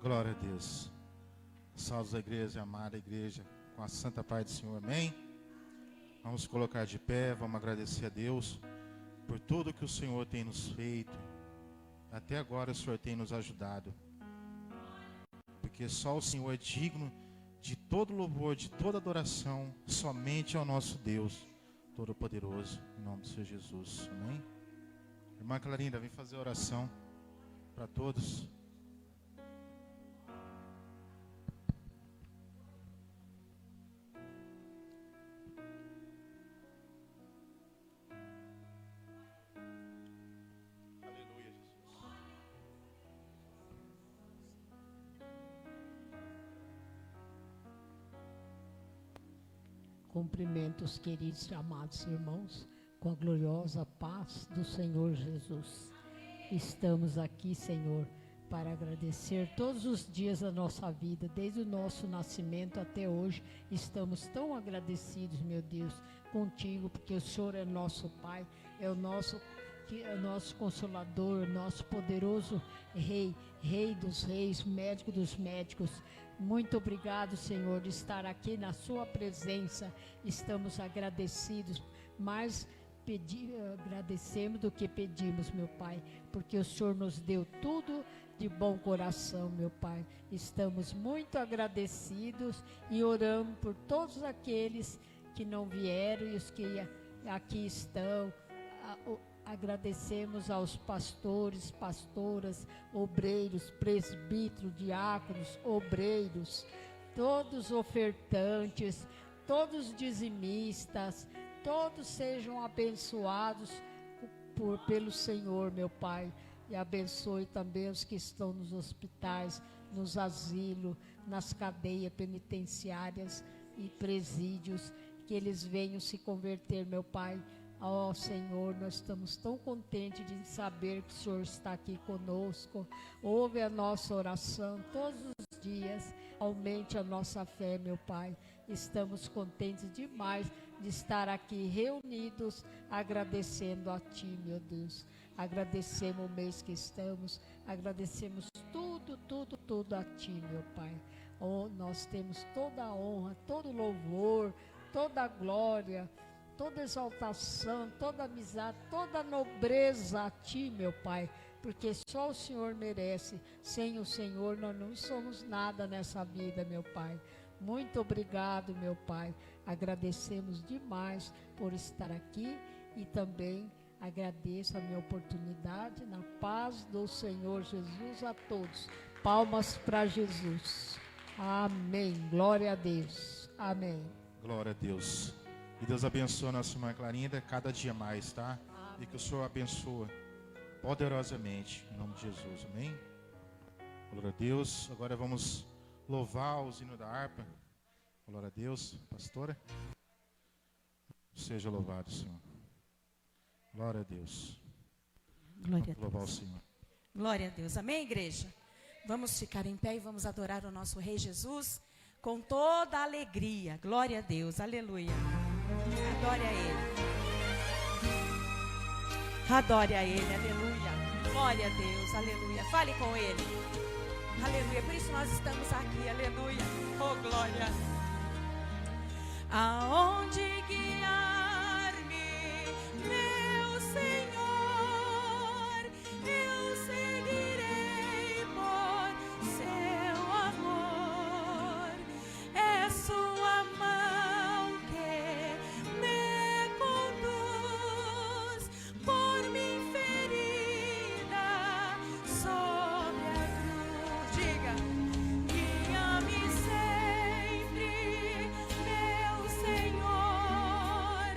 Glória a Deus. Salve a igreja, amada igreja, com a santa paz do Senhor, amém? Vamos colocar de pé, vamos agradecer a Deus por tudo que o Senhor tem nos feito. Até agora o Senhor tem nos ajudado. Porque só o Senhor é digno de todo louvor, de toda adoração, somente ao nosso Deus Todo-Poderoso, em nome do Senhor Jesus, amém? Irmã Clarinda, vem fazer oração para todos. Cumprimento os queridos e amados irmãos com a gloriosa paz do Senhor Jesus. Estamos aqui, Senhor, para agradecer todos os dias da nossa vida, desde o nosso nascimento até hoje. Estamos tão agradecidos, meu Deus, contigo, porque o Senhor é nosso Pai, é o nosso Consolador, o nosso poderoso Rei, Rei dos Reis, Médico dos Médicos. Muito obrigado, Senhor, de estar aqui na sua presença. Estamos agradecidos, mais agradecemos do que pedimos, meu Pai, porque o Senhor nos deu tudo de bom coração, meu Pai. Estamos muito agradecidos e oramos por todos aqueles que não vieram e os que aqui estão. Agradecemos aos pastores, pastoras, obreiros, presbíteros, diáconos, obreiros, todos ofertantes, todos dizimistas, todos sejam abençoados pelo Senhor, meu Pai. E abençoe também os que estão nos hospitais, nos asilos, nas cadeias penitenciárias e presídios, que eles venham se converter, meu Pai. Ó Senhor, nós estamos tão contentes de saber que o Senhor está aqui conosco. Ouve a nossa oração todos os dias. Aumente a nossa fé, meu Pai. Estamos contentes demais de estar aqui reunidos, agradecendo a Ti, meu Deus. Agradecemos o mês que estamos, agradecemos tudo a Ti, meu Pai. Oh, nós temos toda a honra, todo o louvor, toda a glória, toda exaltação, toda amizade, toda nobreza a Ti, meu Pai, porque só o Senhor merece. Sem o Senhor nós não somos nada nessa vida, meu Pai. Muito obrigado, meu Pai. Agradecemos demais por estar aqui e também agradeço a minha oportunidade. Na paz do Senhor Jesus a todos. Palmas para Jesus. Amém. Glória a Deus. Amém. Glória a Deus. E Deus abençoe a nossa irmã Clarinda cada dia mais, tá? Amém. E que o Senhor abençoe poderosamente, em nome de Jesus, amém? Glória a Deus. Agora vamos louvar o hino da harpa. Glória a Deus. Pastora, seja louvado, Senhor. Glória a Deus. Glória a Deus. Louvar o Senhor. Glória a Deus. Amém, igreja? Vamos ficar em pé e vamos adorar o nosso Rei Jesus com toda a alegria. Glória a Deus. Aleluia. Adore a Ele. Adore a Ele, aleluia. Glória a Deus, aleluia. Fale com Ele. Aleluia. Por isso nós estamos aqui, aleluia. Oh, glória. Aonde guiar-me, meu Senhor, eu seguirei por seu amor. É sua mão que me conduz por mim ferida sobre a cruz. Diga, guia-me sempre, meu Senhor,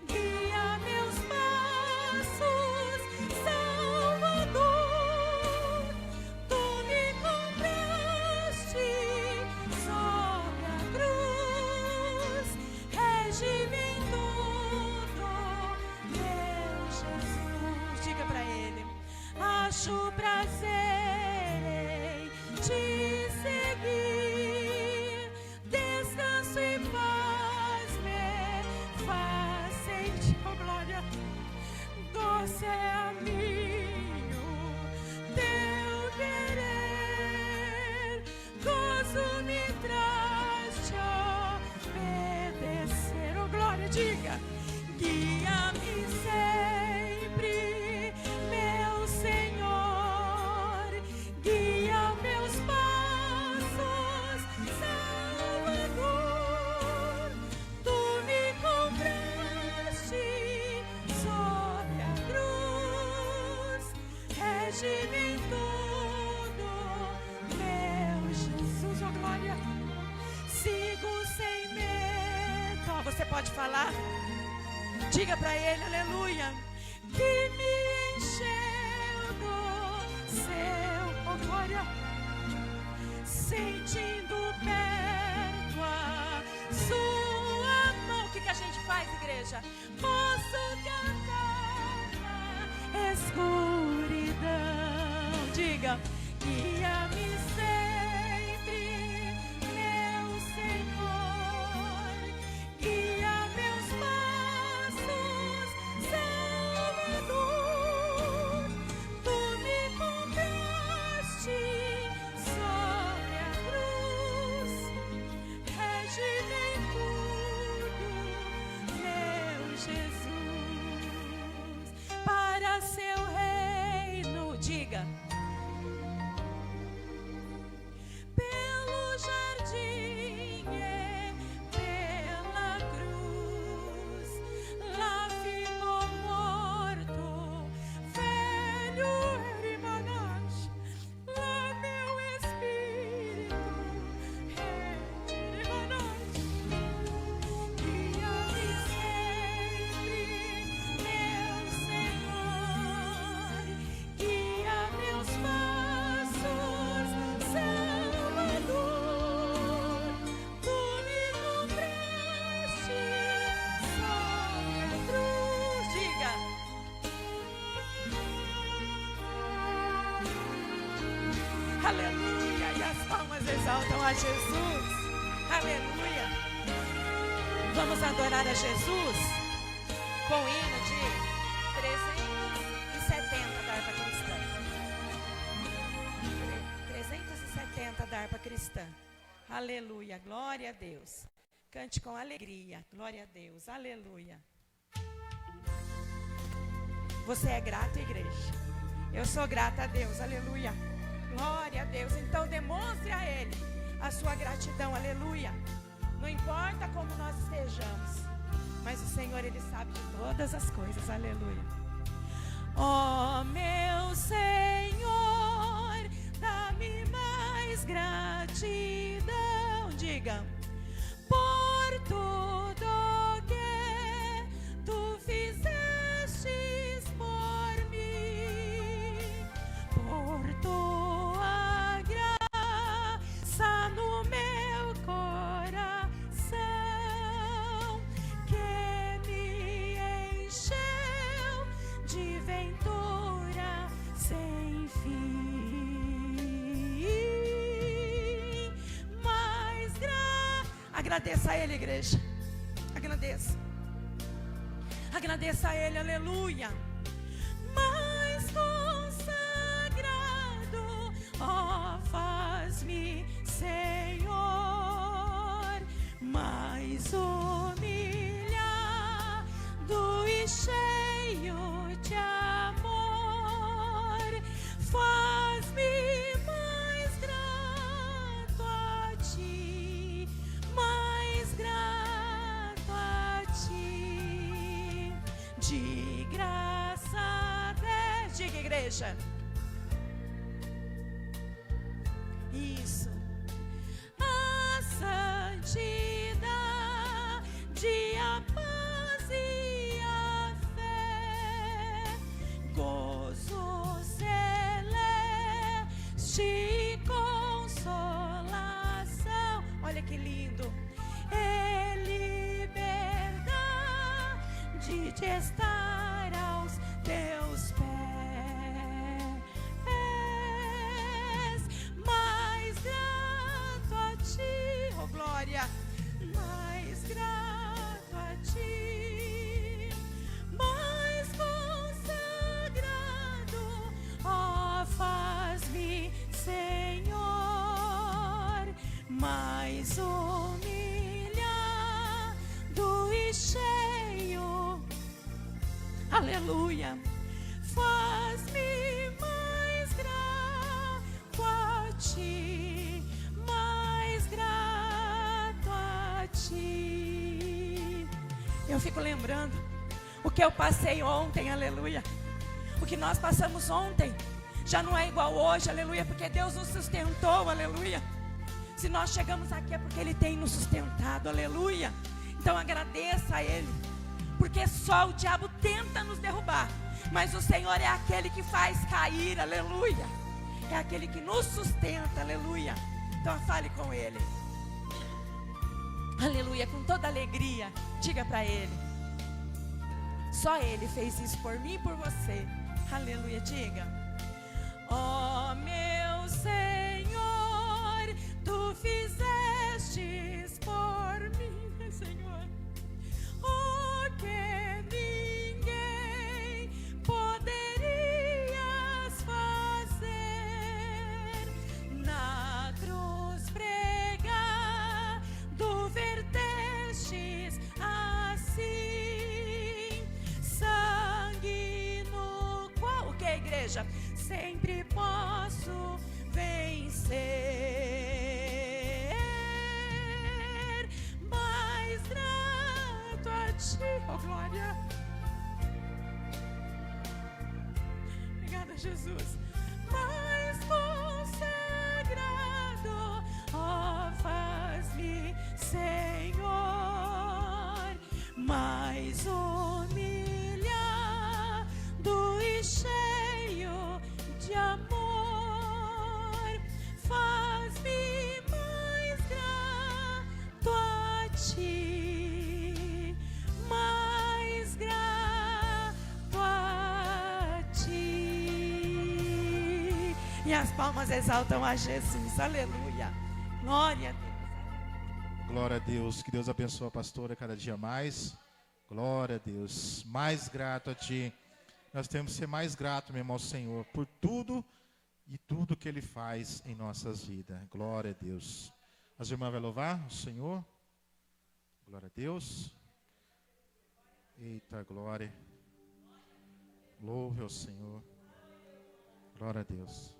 guia meus passos, Salvador. Tu me compraste sobre a cruz, rege-me em tudo, meu Jesus. Diga para Ele, acho prazer em te seguir, descanso e paz me faz sentir. Oh, glória, doce é a mim o teu querer, Diga, guia-me sempre, meu Senhor, guia meus passos, Salvador. Tu me compraste sobre a cruz, rege-me em tudo, meu Jesus, oh glória. Sigo sem medo. Você pode falar? Diga para ele, aleluia, que me encheu do seu, oh glória, sentindo perto a sua mão. O que a gente faz, igreja? Posso cantar na escuridão. Diga, guia-me sempre, meu Senhor, guia meus passos, Salvador. Tu me compraste sobre a cruz, rege-me em tudo, meu Jesus, para seu reino. Diga, pelo jardim e pela cruz, lá ficou morto, velho Erimanás, lá meu espírito Erimanás. Guia-me sempre, meu Senhor, guia meus passos, Salvador. Tu me compraste sobre a cruz. Diga, aleluia. E as palmas exaltam a Jesus. Aleluia. Vamos adorar a Jesus com o hino de 370 da harpa cristã. 370 da harpa cristã. Aleluia, glória a Deus. Cante com alegria, glória a Deus, aleluia. Você é grato, igreja? Eu sou grata a Deus, aleluia. Glória a Deus. Então demonstre a Ele a sua gratidão, aleluia. Não importa como nós estejamos, mas o Senhor, Ele sabe de todas as coisas, aleluia. Ó meu Senhor, dá-me mais gratidão. Diga, por tudo que tu fizestes por mim, por tua graça no meu coração, que me encheu de ventura sem fim. Mais agradeça a Ele, igreja. Agradeça. Agradeça a Ele, aleluia. Mais consagrado, ó, faz-me, Senhor, mais humilhado e cheio de amor. Faz-me mais grato a Ti, mais grato a Ti, de graça deste. Diga, igreja. Isso. A santidade, a paz e a fé, gozo celeste e consolação. Olha que lindo. É liberdade de estar aos teus pés. Mais grato a Ti, oh glória, mais grato a Ti, mais consagrado, ó, faz-me, Senhor, mais humilhado e cheio Aleluia. Faz-me mais grato a ti, mais grato a ti. Eu fico lembrando o que eu passei ontem, aleluia. O que nós passamos ontem já não é igual hoje, aleluia, porque Deus nos sustentou, aleluia. Se nós chegamos aqui é porque Ele tem nos sustentado, aleluia. Então agradeça a Ele, porque só o diabo tenta nos derrubar, mas o Senhor é aquele que faz cair, aleluia. É aquele que nos sustenta, aleluia. Então fale com Ele, aleluia, com toda alegria. Diga para Ele, só Ele fez isso por mim e por você, aleluia. Diga: ó meu Senhor, Tu fizestes por mim, Senhor, o que ninguém poderias fazer. Na cruz pregado vertestes assim sangue no qual, o que, igreja? Sempre posso vencer. Mais grato a ti, oh glória. Obrigada, Jesus. Mais consagrado, ó, faz-me, Senhor, mais humilhado e cheio de amor. Faz-me mais grato a ti, mais grato a ti. E as palmas exaltam a Jesus, aleluia. Glória a Deus. Glória a Deus. Que Deus abençoe a pastora cada dia mais. Glória a Deus. Mais grato a ti. Nós temos que ser mais grato mesmo ao Senhor por tudo e tudo que Ele faz em nossas vidas. Glória a Deus. As irmãs vão louvar o Senhor. Glória a Deus. Eita glória. Louve ao Senhor. Glória a Deus.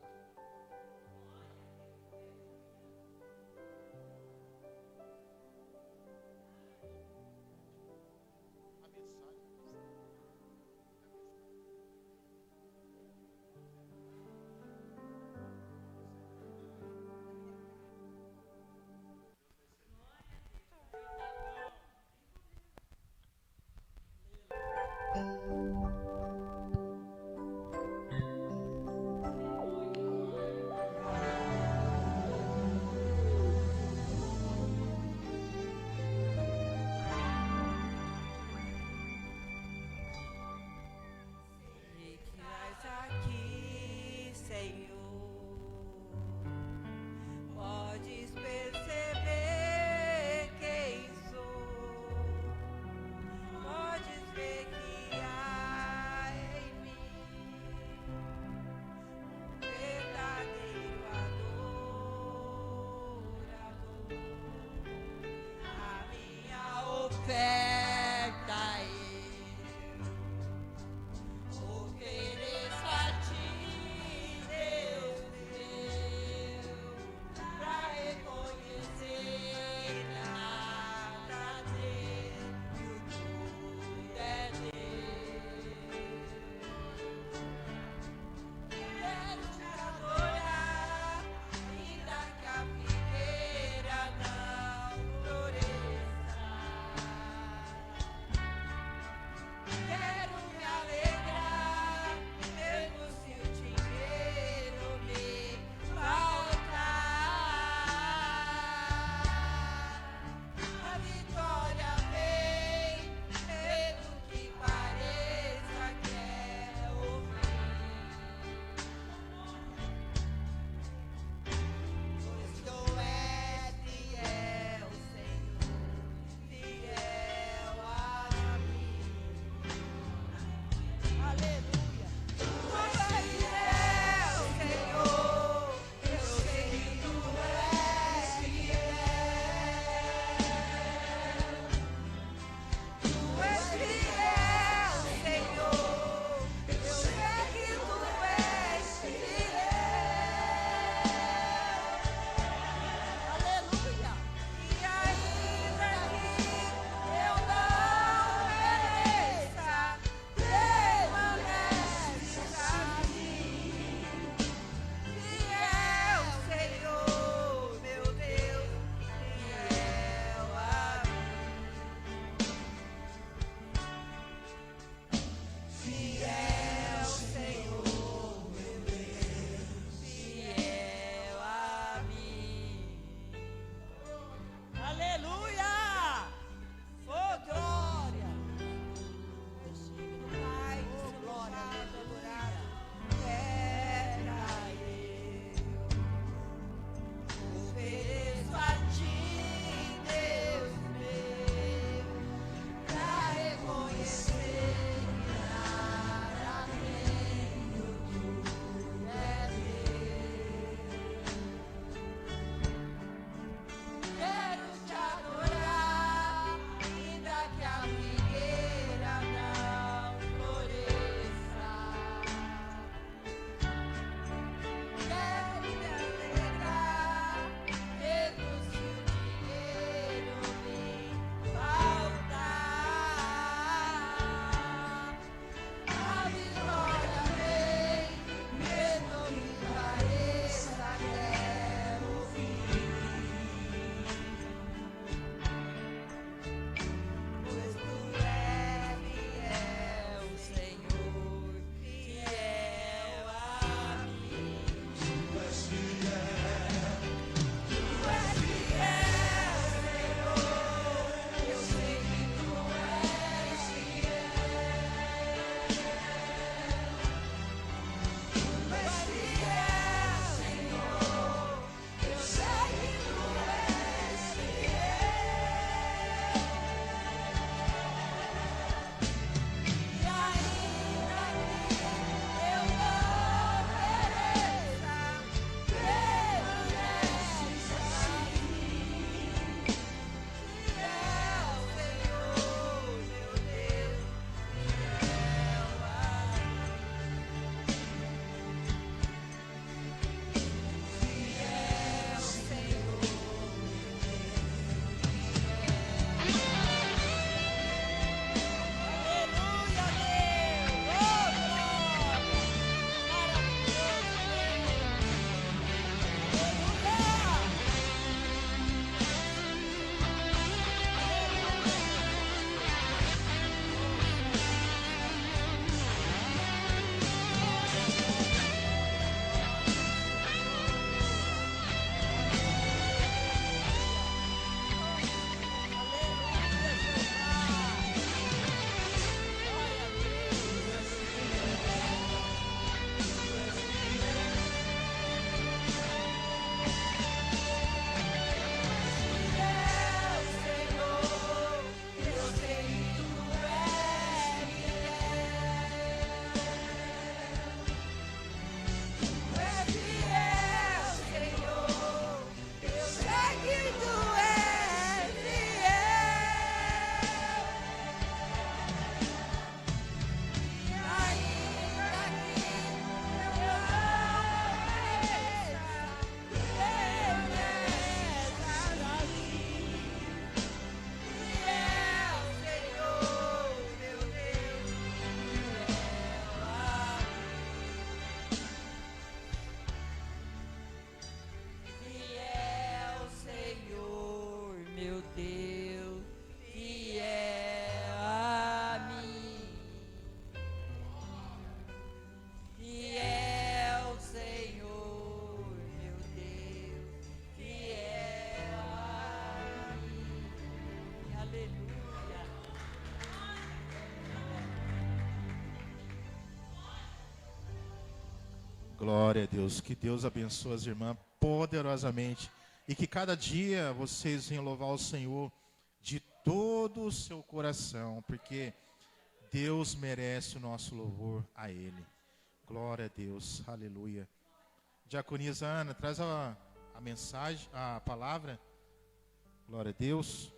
Glória a Deus. Que Deus abençoe as irmãs poderosamente. E que cada dia vocês venham louvar o Senhor de todo o seu coração. Porque Deus merece o nosso louvor a Ele. Glória a Deus. Aleluia. Diaconisa Ana, traz a mensagem, a palavra. Glória a Deus.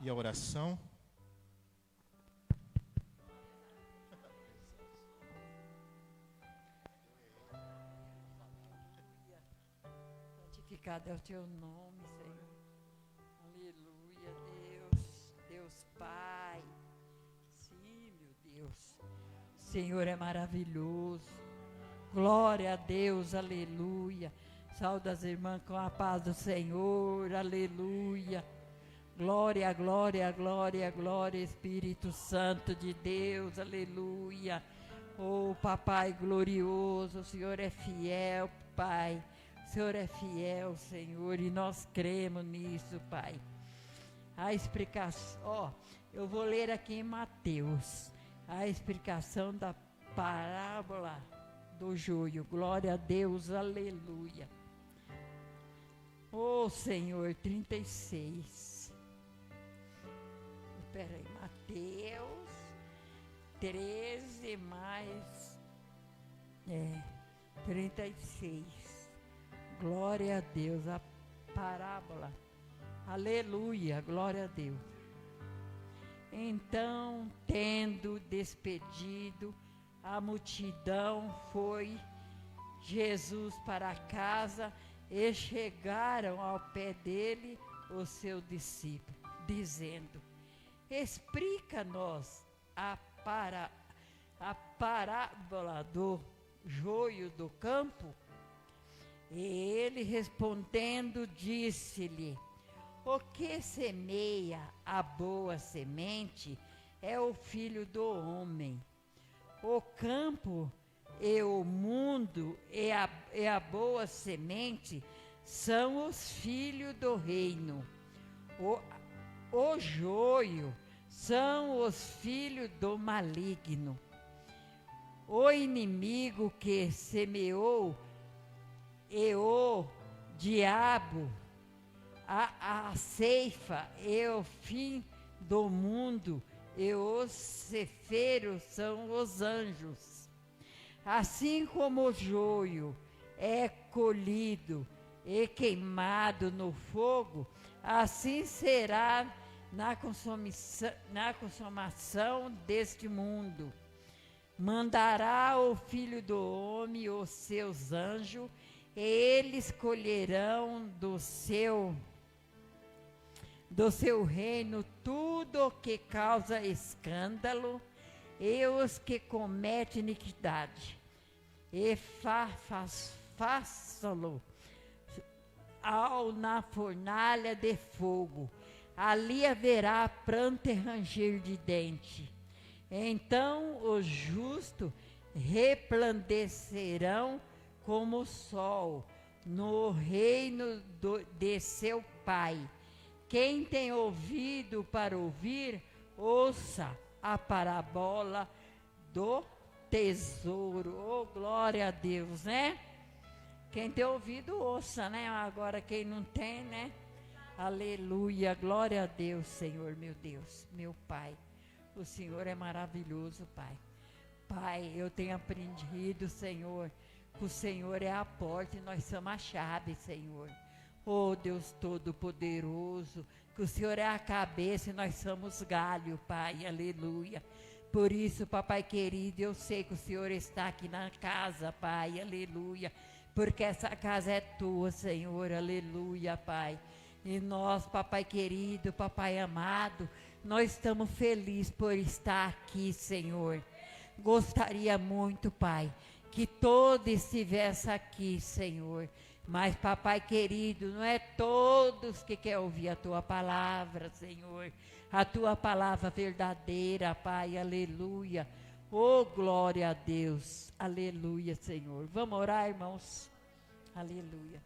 E a oração. Santificado é o teu nome, Senhor. Aleluia, Deus. Deus Pai. Sim, meu Deus. O Senhor é maravilhoso. Glória a Deus, aleluia. Saúde as irmãs com a paz do Senhor, aleluia. Glória, glória, glória, glória, Espírito Santo de Deus, aleluia. Oh, Papai glorioso, o Senhor é fiel, Pai. O Senhor é fiel, Senhor, e nós cremos nisso, Pai. A explicação, eu vou ler aqui em Mateus, a explicação da parábola do joio. Glória a Deus, aleluia. Oh, Senhor, 36. Espera aí, Mateus 13 mais 36. Glória a Deus, a parábola. Aleluia, glória a Deus. Então, tendo despedido a multidão, foi Jesus para casa e chegaram ao pé dele os seus discípulos, dizendo: explica-nos a parábola do joio do campo. E ele respondendo disse-lhe: o que semeia a boa semente é o Filho do homem. O campo e o mundo e a boa semente são os filhos do reino. O joio são os filhos do maligno. O inimigo que semeou e o diabo, a ceifa e o fim do mundo, e os cefeiros são os anjos. Assim como o joio é colhido e queimado no fogo, assim será na consumação deste mundo. Mandará o Filho do Homem os seus anjos, e eles colherão do seu reino tudo o que causa escândalo e os que cometem iniquidade, e façam-lo na fornalha de fogo. Ali haverá pranto e ranger de dente. Então os justos resplandecerão como o sol no reino de seu Pai. Quem tem ouvido para ouvir, ouça a parábola do tesouro. Oh, glória a Deus, né? Quem tem ouvido, ouça, né? Agora quem não tem, né? Aleluia, glória a Deus, Senhor, meu Deus, meu Pai. O Senhor é maravilhoso, Pai. Pai, eu tenho aprendido, Senhor, que o Senhor é a porta e nós somos a chave, Senhor. Oh, Deus Todo-Poderoso, que o Senhor é a cabeça e nós somos galho, Pai, aleluia. Por isso, papai querido, eu sei que o Senhor está aqui na casa, Pai, aleluia. Porque essa casa é tua, Senhor, aleluia, Pai. E nós, papai querido, papai amado, nós estamos felizes por estar aqui, Senhor. Gostaria muito, Pai, que todos estivessem aqui, Senhor. Mas, papai querido, não é todos que querem ouvir a tua palavra, Senhor. A tua palavra verdadeira, Pai, aleluia. Oh, glória a Deus, aleluia, Senhor. Vamos orar, irmãos? Aleluia.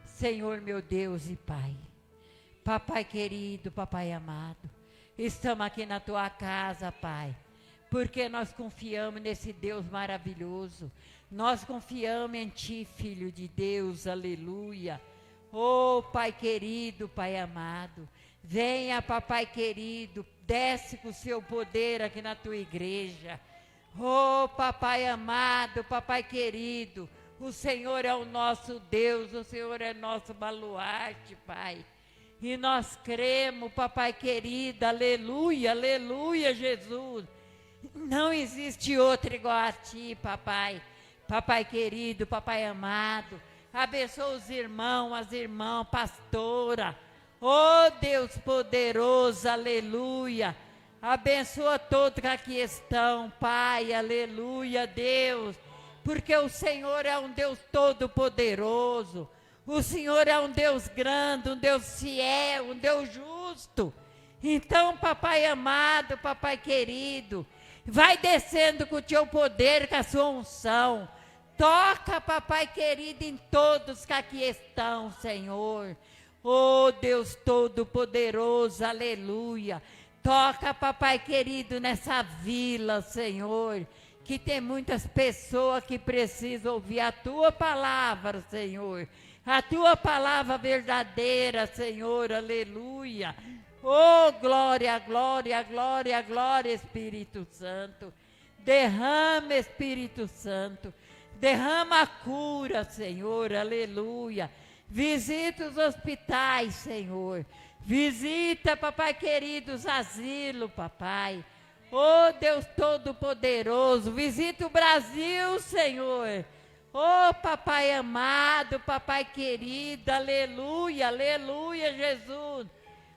Senhor, meu Deus e Pai. Papai querido, papai amado. Estamos aqui na tua casa, Pai. porque nós confiamos nesse Deus maravilhoso. Nós confiamos em Ti, Filho de Deus, aleluia. Oh, Pai querido, Pai amado, venha, Papai querido, desce com o seu poder aqui na Tua igreja. Oh, Papai amado, Papai querido, o Senhor é o nosso Deus, o Senhor é nosso baluarte, Pai. E nós cremos, Papai querido, aleluia, aleluia, Jesus. Não existe outro igual a Ti, Papai. Papai querido, Papai amado, abençoa os irmãos, as irmãs, pastora. Oh, Deus poderoso, aleluia. Abençoa todos que aqui estão, Pai, aleluia, Deus. Porque o Senhor é um Deus todo-poderoso. O Senhor é um Deus grande, um Deus fiel, um Deus justo. Então, Papai amado, Papai querido, vai descendo com o Teu poder, com a Sua unção. Toca, Papai querido, em todos que aqui estão, Senhor. Oh, Deus todo-poderoso, aleluia. Toca, Papai querido, nessa vila, Senhor, que tem muitas pessoas que precisam ouvir a Tua palavra, Senhor. A Tua palavra verdadeira, Senhor, aleluia. Oh, glória, glória, glória, glória, Espírito Santo. Derrama, Espírito Santo. Derrama a cura, Senhor, aleluia. Visita os hospitais, Senhor. Visita, Papai querido, os asilos, Papai. Oh, Deus Todo-Poderoso, visita o Brasil, Senhor. Oh, Papai amado, Papai querido, aleluia, aleluia, Jesus.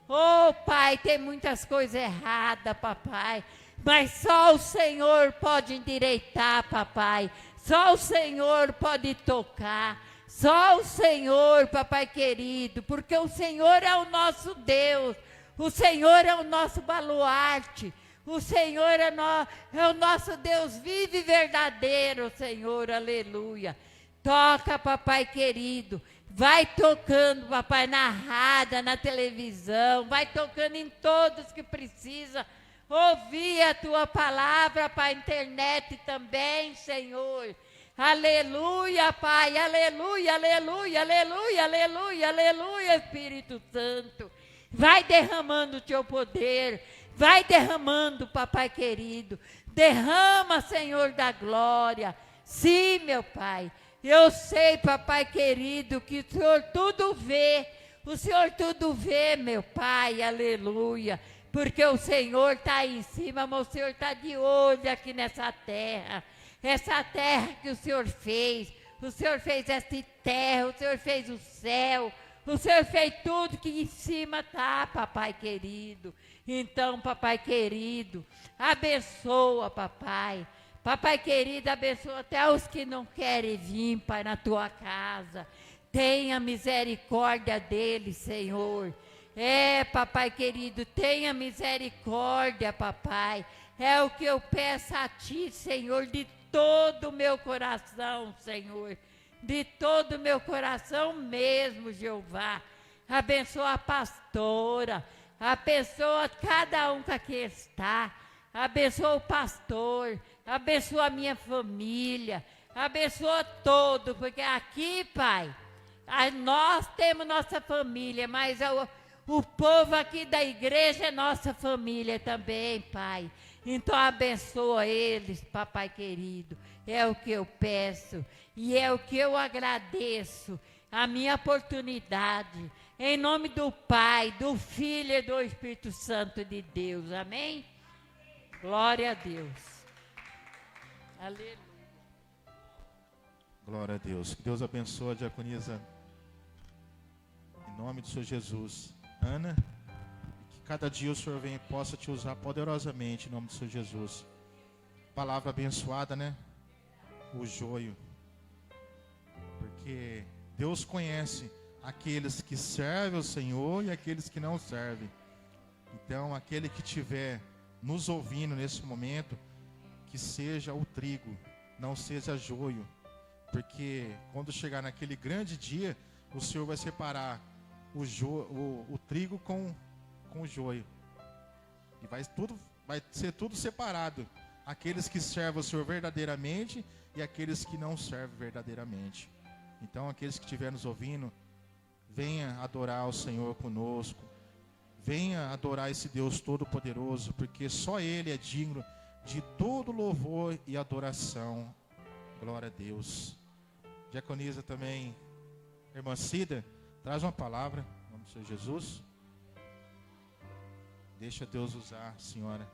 Oh, Pai, tem muitas coisas erradas, Papai, mas só o Senhor pode endireitar, Papai. Só o Senhor pode tocar. Só o Senhor, Papai querido, porque o Senhor é o nosso Deus. O Senhor é o nosso baluarte. O Senhor é o nosso Deus vivo e verdadeiro, Senhor, aleluia. Toca, Papai querido, vai tocando, Papai, na rádio, na televisão, vai tocando em todos que precisam ouvir a Tua palavra, Pai, internet também, Senhor. Aleluia, Pai, aleluia, aleluia, aleluia, aleluia, aleluia, Espírito Santo. Vai derramando o Teu poder. Vai derramando, Papai querido. Derrama, Senhor da glória. Sim, meu Pai. Eu sei, Papai querido, que o Senhor tudo vê. O Senhor tudo vê, meu Pai. Aleluia. Porque o Senhor está aí em cima, mas o Senhor está de olho aqui nessa terra. Essa terra que o Senhor fez. O Senhor fez essa terra, o Senhor fez o céu. O Senhor fez tudo que em cima está, Papai querido. Então, Papai querido, abençoa, Papai. Papai querido, abençoa até os que não querem vir, Pai, na Tua casa. Tenha misericórdia deles, Senhor. É, Papai querido, tenha misericórdia, Papai. É o que eu peço a Ti, Senhor, de todo o meu coração, Senhor. De todo o meu coração mesmo, Jeová. Abençoa a pastora. Abençoa cada um que aqui está. Abençoa o pastor. Abençoa a minha família. Abençoa todo, porque aqui, Pai, nós temos nossa família, mas o povo aqui da igreja é nossa família também, Pai. Então abençoa eles, Papai querido. É o que eu peço e é o que eu agradeço. A minha oportunidade. Em nome do Pai, do Filho e do Espírito Santo de Deus. Amém? Glória a Deus. Aleluia. Glória a Deus. Que Deus abençoe a diaconisa. Em nome do Senhor Jesus. Ana, que cada dia o Senhor venha e possa te usar poderosamente. Em nome do Senhor Jesus. Palavra abençoada, né? O joio. Porque Deus conhece aqueles que servem o Senhor e aqueles que não servem. Então, aquele que estiver nos ouvindo nesse momento, que seja o trigo, não seja joio. Porque quando chegar naquele grande dia, o Senhor vai separar o trigo com o joio. E vai ser tudo separado. aqueles que servem o Senhor verdadeiramente e aqueles que não servem verdadeiramente. Então, aqueles que estiverem nos ouvindo, venha adorar o Senhor conosco. Venha adorar esse Deus Todo-Poderoso, porque só Ele é digno de todo louvor e adoração. Glória a Deus. Diaconisa também, irmã Cida, traz uma palavra, em nome do Senhor Jesus. Deixa Deus usar, senhora.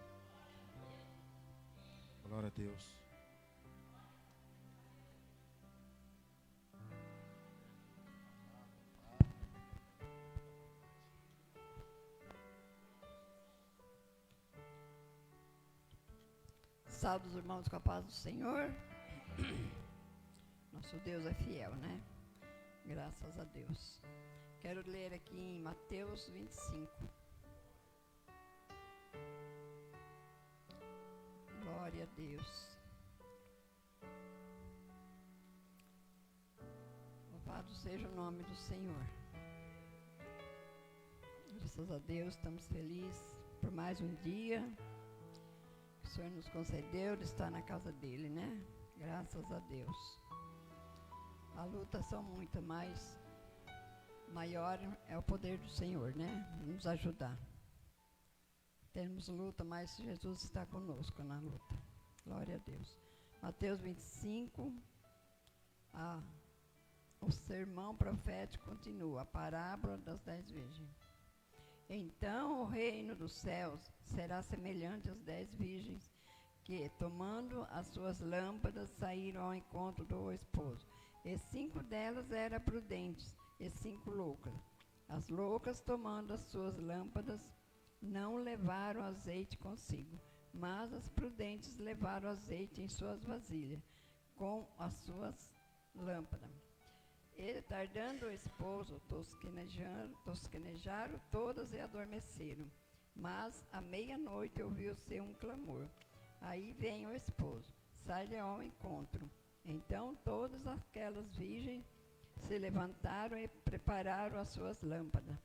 Glória a Deus. Salve os irmãos com a paz do Senhor. Nosso Deus é fiel, né? Graças a Deus. Quero ler aqui em Mateus 25. Glória a Deus. Louvado seja o nome do Senhor. Graças a Deus, estamos felizes por mais um dia que o Senhor nos concedeu de estar na casa dele, né? Graças a Deus. A luta são muitas, mas maior é o poder do Senhor, né? Nos ajudar. Temos luta, mas Jesus está conosco na luta. Glória a Deus. Mateus 25, o sermão profético continua, a parábola das 10 virgens. Então o reino dos céus será semelhante às 10 virgens que, tomando as suas lâmpadas, saíram ao encontro do esposo. E 5 delas eram prudentes, e 5 loucas. As loucas, tomando as suas lâmpadas, não levaram azeite consigo, mas as prudentes levaram azeite em suas vasilhas, com as suas lâmpadas. E, tardando o esposo, tosquenejaram todas e adormeceram. Mas, à meia-noite, ouviu-se um clamor. Aí vem o esposo, sai-lhe ao encontro. Então, todas aquelas virgens se levantaram e prepararam as suas lâmpadas.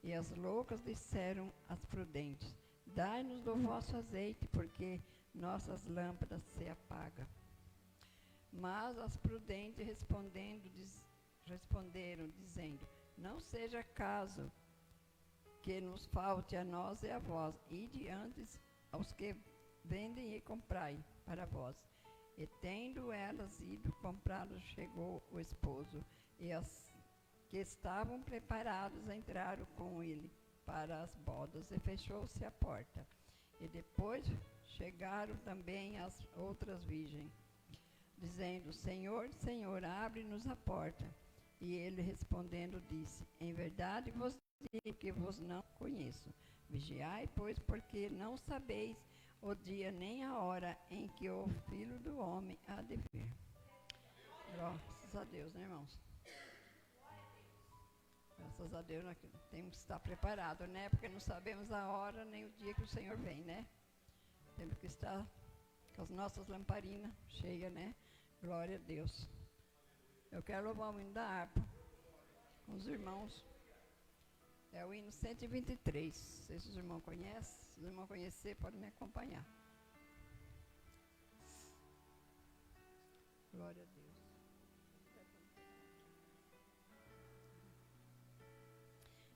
E as loucas disseram às prudentes: dai-nos do vosso azeite, porque nossas lâmpadas se apagam. Mas as prudentes responderam, dizendo: não seja caso que nos falte a nós e a vós, ide antes aos que vendem e comprai para vós. E tendo elas ido comprá-los, chegou o esposo, e as que estavam preparados entraram com ele para as bodas, e fechou-se a porta. E depois chegaram também as outras virgens, dizendo: Senhor, Senhor, abre-nos a porta. E ele respondendo disse: em verdade vos digo que vos não conheço. Vigiai, pois, porque não sabeis o dia nem a hora em que o Filho do Homem há de vir. Graças a Deus, né, irmãos? Graças a Deus, nós temos que estar preparados, né? Porque não sabemos a hora nem o dia que o Senhor vem, né? Temos que estar com as nossas lamparinas cheias, né? Glória a Deus. Eu quero louvar o hino da harpa com os irmãos. É o hino 123. Não sei se os irmãos conhecem. Se os irmãos conhecerem, podem me acompanhar. Glória a Deus.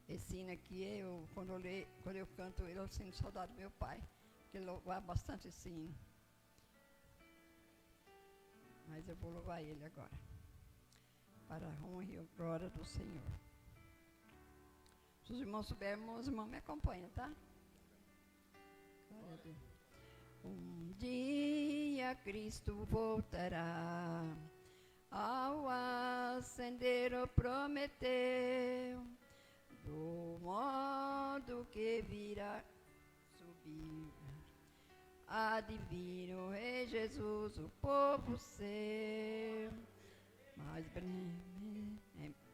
Esse hino aqui, quando eu canto ele, eu sinto saudade do meu pai, que ele louvava bastante esse hino. Mas eu vou louvar ele agora, para a honra e a glória do Senhor. Se os irmãos souberem, os irmãos me acompanham, tá? Glória a Deus. Um dia Cristo voltará, ao ascender prometeu, do modo que virá subir, há de vir o Rei Jesus, o povo seu. Mas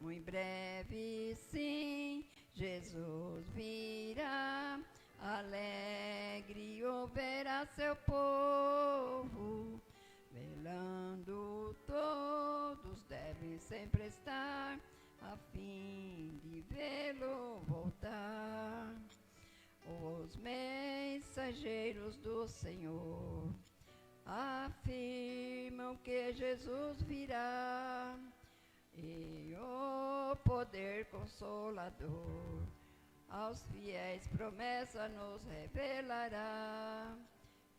muito breve, sim, Jesus virá, alegre ouvirá seu povo, velando todos devem sempre estar, a fim de vê-lo voltar. Os mensageiros do Senhor afirmam que Jesus virá, e o poder consolador aos fiéis promessa nos revelará.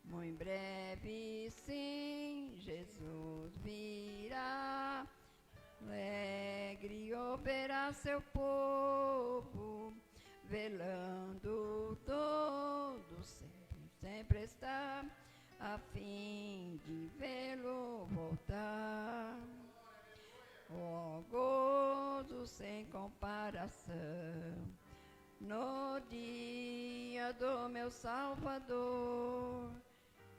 Muito breve, sim, Jesus virá, alegre operará seu povo, velando todo sempre está, a fim de vê-lo voltar. Oh, gozo sem comparação no dia do meu Salvador,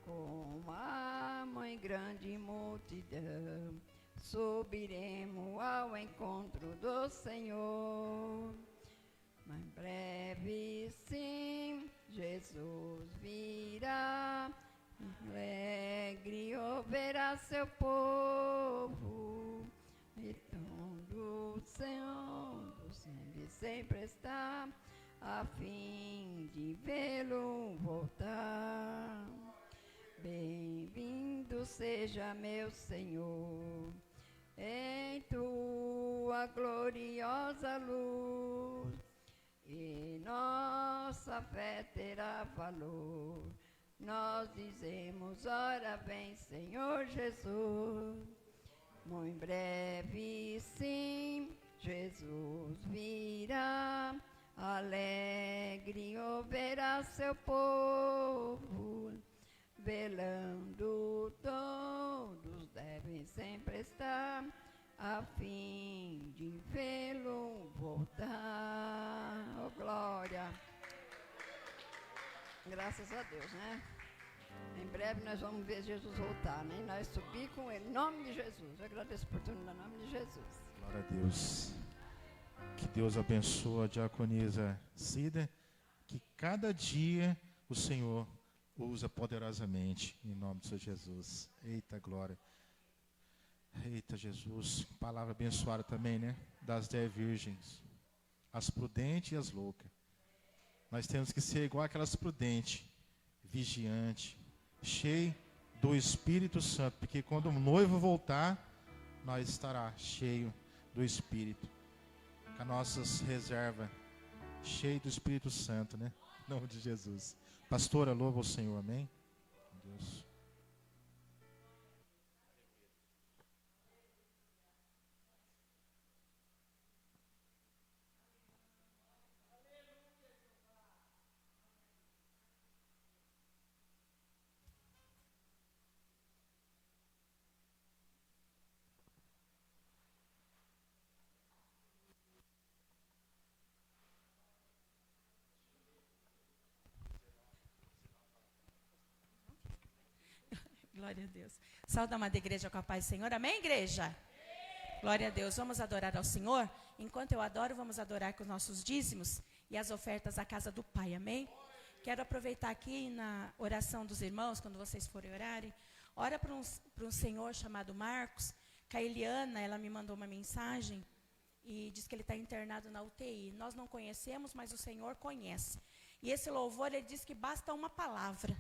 com a mãe grande multidão, subiremos ao encontro do Senhor. Mas em breve, sim, Jesus virá, alegre ouvirá seu povo, e todo o Senhor sempre está, a fim de vê-lo voltar. Bem-vindo seja meu Senhor, em tua gloriosa luz, e nossa fé terá valor. Nós dizemos, ora vem, Senhor Jesus. Muito breve, sim, Jesus virá, alegre ouvirá seu povo, velando todos devem sempre estar, a fim de vê-lo voltar. Oh, glória! Graças a Deus, né? Em breve nós vamos ver Jesus voltar, né? E nós subir com ele, em nome de Jesus. Eu agradeço por tudo, em nome de Jesus. Glória a Deus. Que Deus abençoe a diaconisa Cida, que cada dia o Senhor usa poderosamente, em nome de Jesus. Eita glória. Eita Jesus. Palavra abençoada também, né? Das 10 virgens. As prudentes e as loucas. Nós temos que ser igual aquelas prudentes, vigiante, cheio do Espírito Santo, porque quando o noivo voltar, nós estará cheio do Espírito, com as nossas reservas, cheio do Espírito Santo, né? Em nome de Jesus. Pastora, louva o Senhor, amém? Deus. Glória a Deus. Saúde, amada igreja, com a paz do Senhor. Amém, igreja? Glória a Deus. Vamos adorar ao Senhor. Enquanto eu adoro, vamos adorar com os nossos dízimos e as ofertas à casa do Pai. Amém? Quero aproveitar aqui na oração dos irmãos, quando vocês forem orarem. Ora para um senhor chamado Marcos. Que a Eliana, ela me mandou uma mensagem e diz que ele está internado na UTI. Nós não conhecemos, mas o Senhor conhece. E esse louvor, ele diz que basta uma palavra.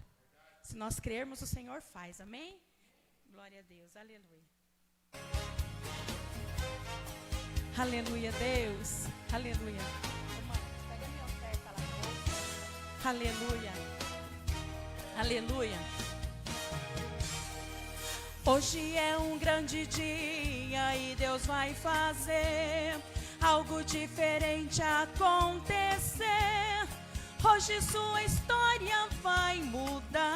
Se nós crermos, o Senhor faz. Amém? Glória a Deus. Aleluia. Aleluia, Deus. Aleluia. Pega a minha oferta lá. Aleluia. Aleluia. Hoje é um grande dia e Deus vai fazer algo diferente acontecer. Hoje sua história vai mudar.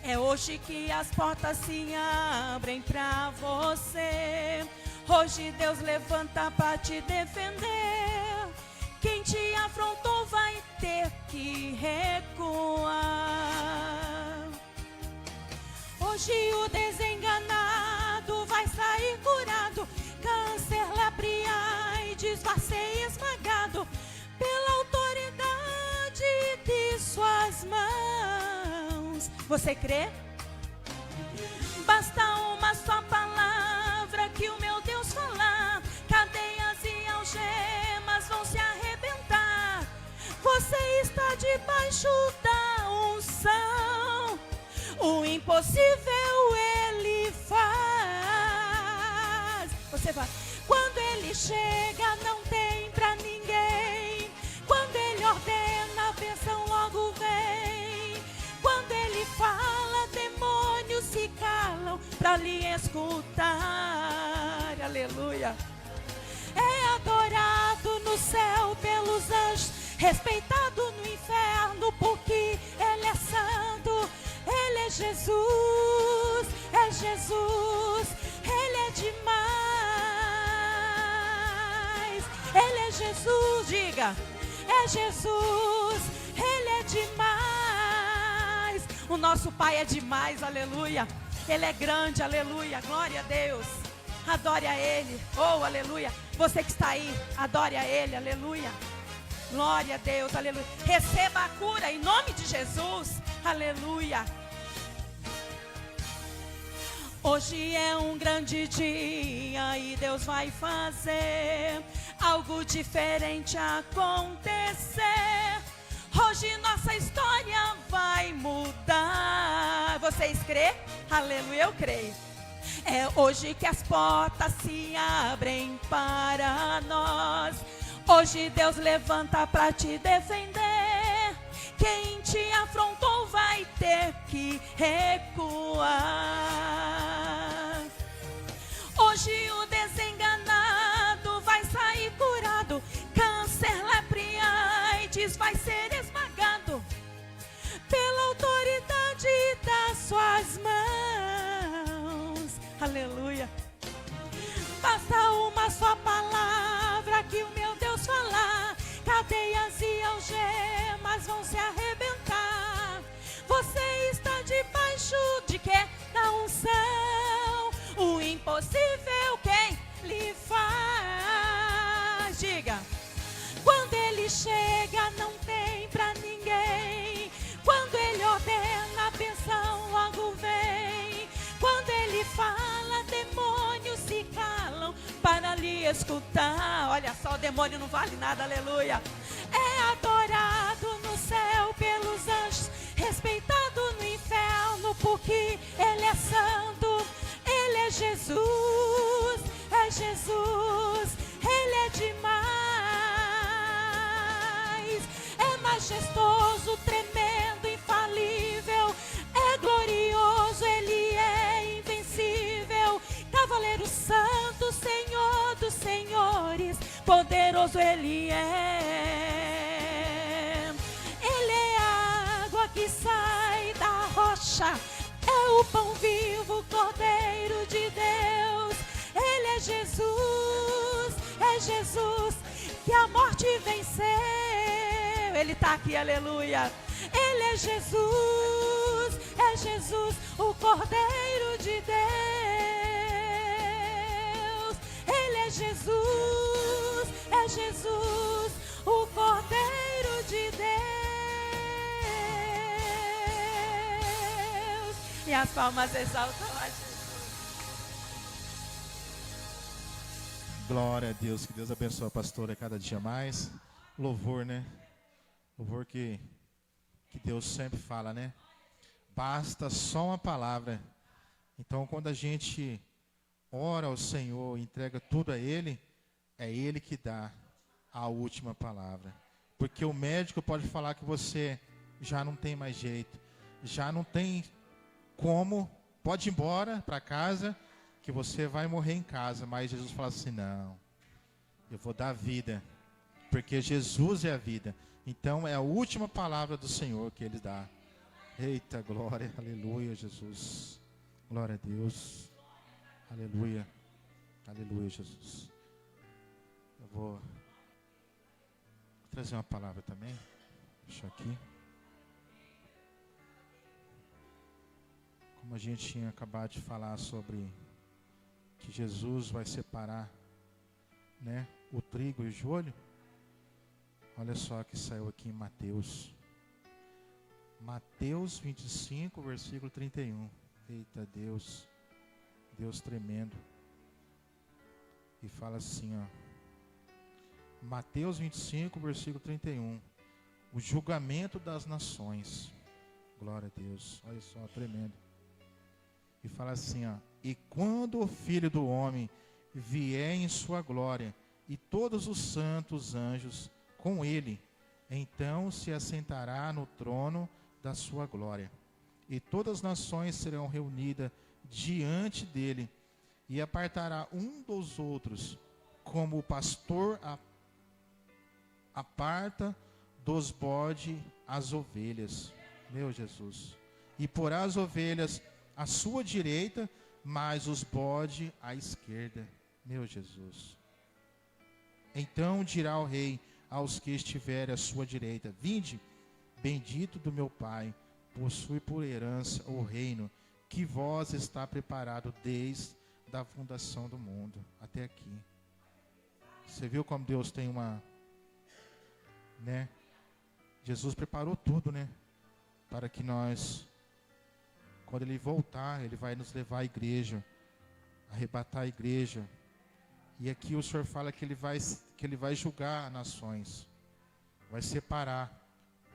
É hoje que as portas se abrem pra você. Hoje Deus levanta pra te defender. Quem te afrontou vai ter que recuar. Hoje o desenganado vai sair curado. Câncer, lepra e AIDS vai ser esmagado pela autoridade de suas mãos. Você crê? Basta uma só palavra que o meu Deus falar. Cadeias e algemas vão se arrebentar. Você está debaixo da unção. impossível Ele faz. Você vai. Quando Ele chega, não tem pra ninguém. Quando Ele ordena, a bênção logo vem. Quando Ele fala, demônios se calam pra lhe escutar. Aleluia. É adorado no céu pelos anjos, respeitado no inferno porque Ele é santo. Ele é Jesus, é Jesus. Ele é demais. Ele é Jesus, diga. É Jesus, Ele é demais. O nosso Pai é demais, aleluia. Ele é grande, aleluia. Glória a Deus. Adore a Ele, oh, aleluia. Você que está aí, adore a Ele, aleluia. Glória a Deus, aleluia. Receba a cura em nome de Jesus, aleluia. Hoje é um grande dia e Deus vai fazer algo diferente acontecer. Hoje nossa história vai mudar. Vocês crê? Aleluia, eu creio. É hoje que as portas se abrem para nós. Hoje Deus levanta para te defender. Quem te afrontou vai ter que recuar. Hoje o desenganado vai sair curado. Câncer, lepra e AIDS vai ser esmagado pela autoridade das suas mãos. Aleluia. Basta uma só palavra que o meu Deus falar. Cadeias e algemas vão se arrebentar. Você está debaixo de quê? Da unção. O impossível quem lhe faz. Diga. Quando Ele chega não tem pra ninguém. Quando Ele ordena a bênção logo vem. Quando Ele fala, demônios se calam para lhe escutar. Olha só, o demônio não vale nada, aleluia. É adorado no céu pelos anjos, respeitado no inferno porque Ele é santo. Ele é Jesus, é Jesus. Ele é demais. É majestoso, tremendo, infalível. É glorioso, Ele é invencível. Cavaleiro santo, Senhor dos senhores, poderoso Ele é. Ele é a água que sai da rocha. É o pão vivo, Cordeiro de Deus. Ele é Jesus que a morte venceu. Ele está aqui, aleluia. Ele é Jesus, o Cordeiro de Deus. Ele é Jesus, o Cordeiro de Deus. E as palmas exaltam a Jesus. Glória a Deus, que Deus abençoe a pastora cada dia mais. Louvor, né? Louvor que Deus sempre fala, né? Basta só uma palavra. Então, quando a gente ora ao Senhor, entrega tudo a Ele, é Ele que dá a última palavra. Porque o médico pode falar que você já não tem mais jeito, já não tem como, pode ir embora para casa, que você vai morrer em casa. Mas Jesus fala assim, não, eu vou dar vida, porque Jesus é a vida. Então é a última palavra do Senhor que Ele dá. Eita, glória, aleluia, Jesus. Glória a Deus. Aleluia. Aleluia, Jesus. Eu vou trazer uma palavra também. Deixa aqui. Como a gente tinha acabado de falar sobre que Jesus vai separar, né, o trigo e o joio. Olha só que saiu aqui em Mateus. Mateus 25, versículo 31. Eita Deus. Deus tremendo. E fala assim, ó. Mateus 25, versículo 31. O julgamento das nações. Glória a Deus. Olha só, tremendo. E fala assim, ó: e quando o Filho do Homem vier em sua glória, e todos os santos anjos com ele, então se assentará no trono da sua glória. E todas as nações serão reunidas diante dele, e apartará um dos outros, como o pastor aparta dos bodes as ovelhas. Meu Jesus. E porá as ovelhas à sua direita, mas os bodes à esquerda. Meu Jesus. Então dirá o rei aos que estiverem à sua direita: vinde, bendito do meu Pai, possui por herança o reino que vós está preparado desde a fundação do mundo até aqui. Você viu como Deus tem uma, né? Jesus preparou tudo, né? Para que nós, quando Ele voltar, Ele vai nos levar à igreja, arrebatar a igreja. E aqui o Senhor fala que Ele vai julgar nações, vai separar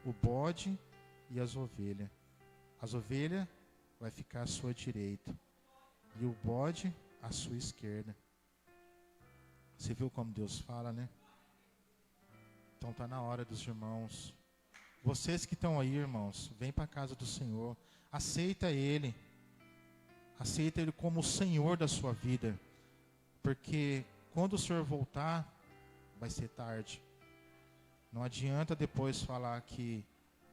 o bode e as ovelhas. As ovelhas vai ficar à sua direita e o bode à sua esquerda. Você viu como Deus fala, né? Então está na hora dos irmãos. Vocês que estão aí, irmãos, vem para a casa do Senhor. Aceita Ele. Aceita Ele como o Senhor da sua vida. Porque quando o Senhor voltar, vai ser tarde. Não adianta depois falar que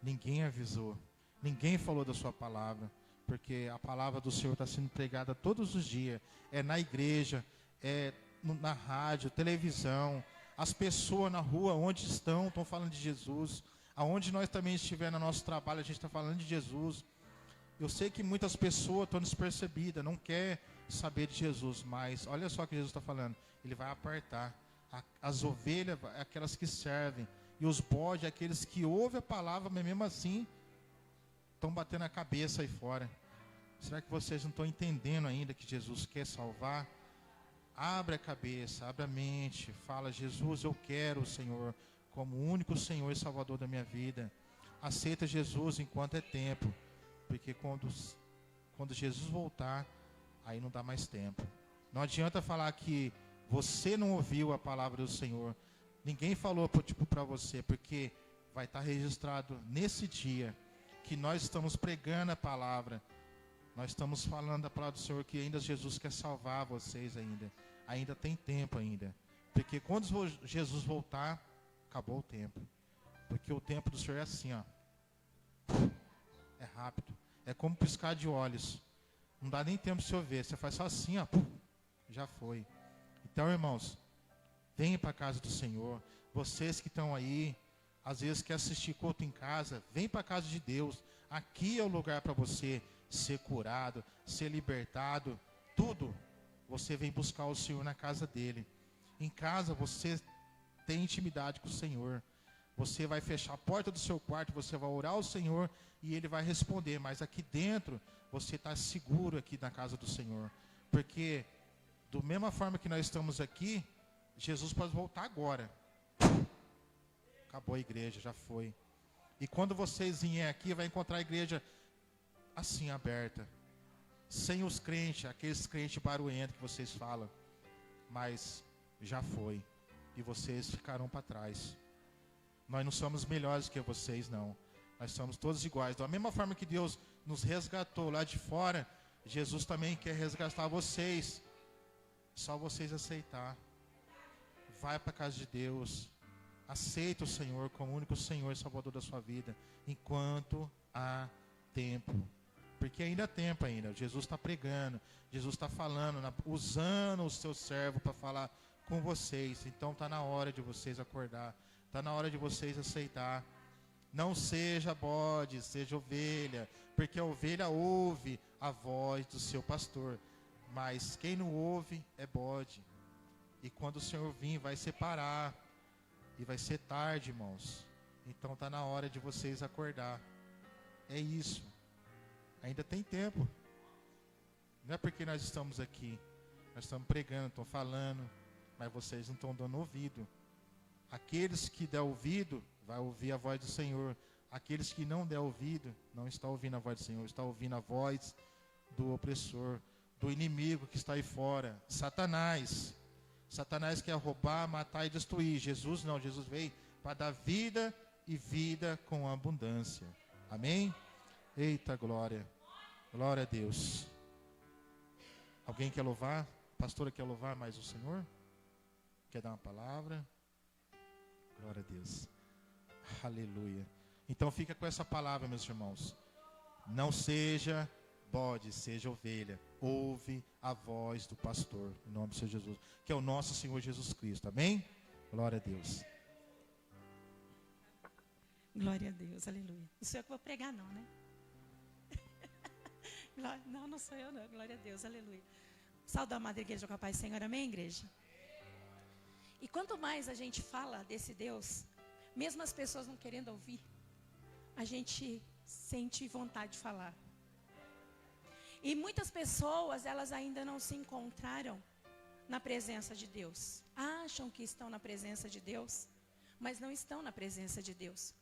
ninguém avisou. Ninguém falou da sua palavra. Porque a palavra do Senhor está sendo pregada todos os dias. É na igreja, é na rádio, televisão. As pessoas na rua, onde estão falando de Jesus. Aonde nós também estiver no nosso trabalho, a gente está falando de Jesus. Eu sei que muitas pessoas estão despercebidas, não quer saber de Jesus, mas olha só o que Jesus está falando. Ele vai apartar. As ovelhas, aquelas que servem, e os bodes, aqueles que ouvem a palavra, mas mesmo assim estão batendo a cabeça aí fora. Será que vocês não estão entendendo ainda que Jesus quer salvar? Abre a cabeça, abre a mente, fala: Jesus, eu quero o Senhor como o único Senhor e Salvador da minha vida. Aceita Jesus enquanto é tempo, porque quando Jesus voltar, aí não dá mais tempo. Não adianta falar que você não ouviu a palavra do Senhor. Ninguém falou para você, porque vai estar registrado nesse dia que nós estamos pregando a palavra. Nós estamos falando da palavra do Senhor, que ainda Jesus quer salvar vocês ainda. Ainda tem tempo ainda. Porque quando Jesus voltar, acabou o tempo. Porque o tempo do Senhor é assim, ó. É rápido. É como piscar de olhos. Não dá nem tempo de você ver. Você faz só assim, ó. Já foi. Então, irmãos, venham para a casa do Senhor. Vocês que estão aí, às vezes quer assistir culto em casa, vem para a casa de Deus. Aqui é o lugar para você ser curado, ser libertado. Tudo. Você vem buscar o Senhor na casa dele. Em casa você tem intimidade com o Senhor. Você vai fechar a porta do seu quarto, você vai orar ao Senhor e Ele vai responder. Mas aqui dentro, você está seguro aqui na casa do Senhor. Porque, da mesma forma que nós estamos aqui, Jesus pode voltar agora. Acabou a igreja, já foi. E quando vocês vierem aqui, vai encontrar a igreja assim, aberta. Sem os crentes, aqueles crentes barulhentos que vocês falam. Mas já foi. E vocês ficarão para trás. Nós não somos melhores que vocês, não. Nós somos todos iguais. Da mesma forma que Deus nos resgatou lá de fora, Jesus também quer resgatar vocês. Só vocês aceitar. Vai para a casa de Deus. Aceita o Senhor como o único Senhor e Salvador da sua vida. Enquanto há tempo. Porque ainda há tempo ainda. Jesus está pregando. Jesus está falando, usando o seu servo para falar com vocês. Então está na hora de vocês acordar. Está na hora de vocês aceitar. Não seja bode, seja ovelha. Porque a ovelha ouve a voz do seu pastor. Mas quem não ouve é bode. E quando o Senhor vir, vai separar. E vai ser tarde, irmãos. Então está na hora de vocês acordar. É isso. Ainda tem tempo. Não é porque nós estamos aqui. Nós estamos pregando, estamos falando. Mas vocês não estão dando ouvido. Aqueles que der ouvido, vai ouvir a voz do Senhor. Aqueles que não der ouvido, não está ouvindo a voz do Senhor. Está ouvindo a voz do opressor, do inimigo que está aí fora, Satanás. Satanás quer roubar, matar e destruir. Jesus não, Jesus veio para dar vida e vida com abundância. Amém? Eita glória, glória a Deus. Alguém quer louvar? A pastora quer louvar mais o Senhor? Quer dar uma palavra? Glória a Deus. Aleluia. Então fica com essa palavra, meus irmãos. Não seja bode, seja ovelha. Ouve a voz do pastor, em nome do Senhor Jesus, que é o nosso Senhor Jesus Cristo. Amém? Glória a Deus. Glória a Deus, aleluia. Não sou eu que vou pregar não, né? Não sou eu não, glória a Deus, aleluia. Saúde a amada igreja com a paz do Senhor, amém, igreja? E quanto mais a gente fala desse Deus, mesmo as pessoas não querendo ouvir, a gente sente vontade de falar. E muitas pessoas, elas ainda não se encontraram na presença de Deus. Acham que estão na presença de Deus, mas não estão na presença de Deus.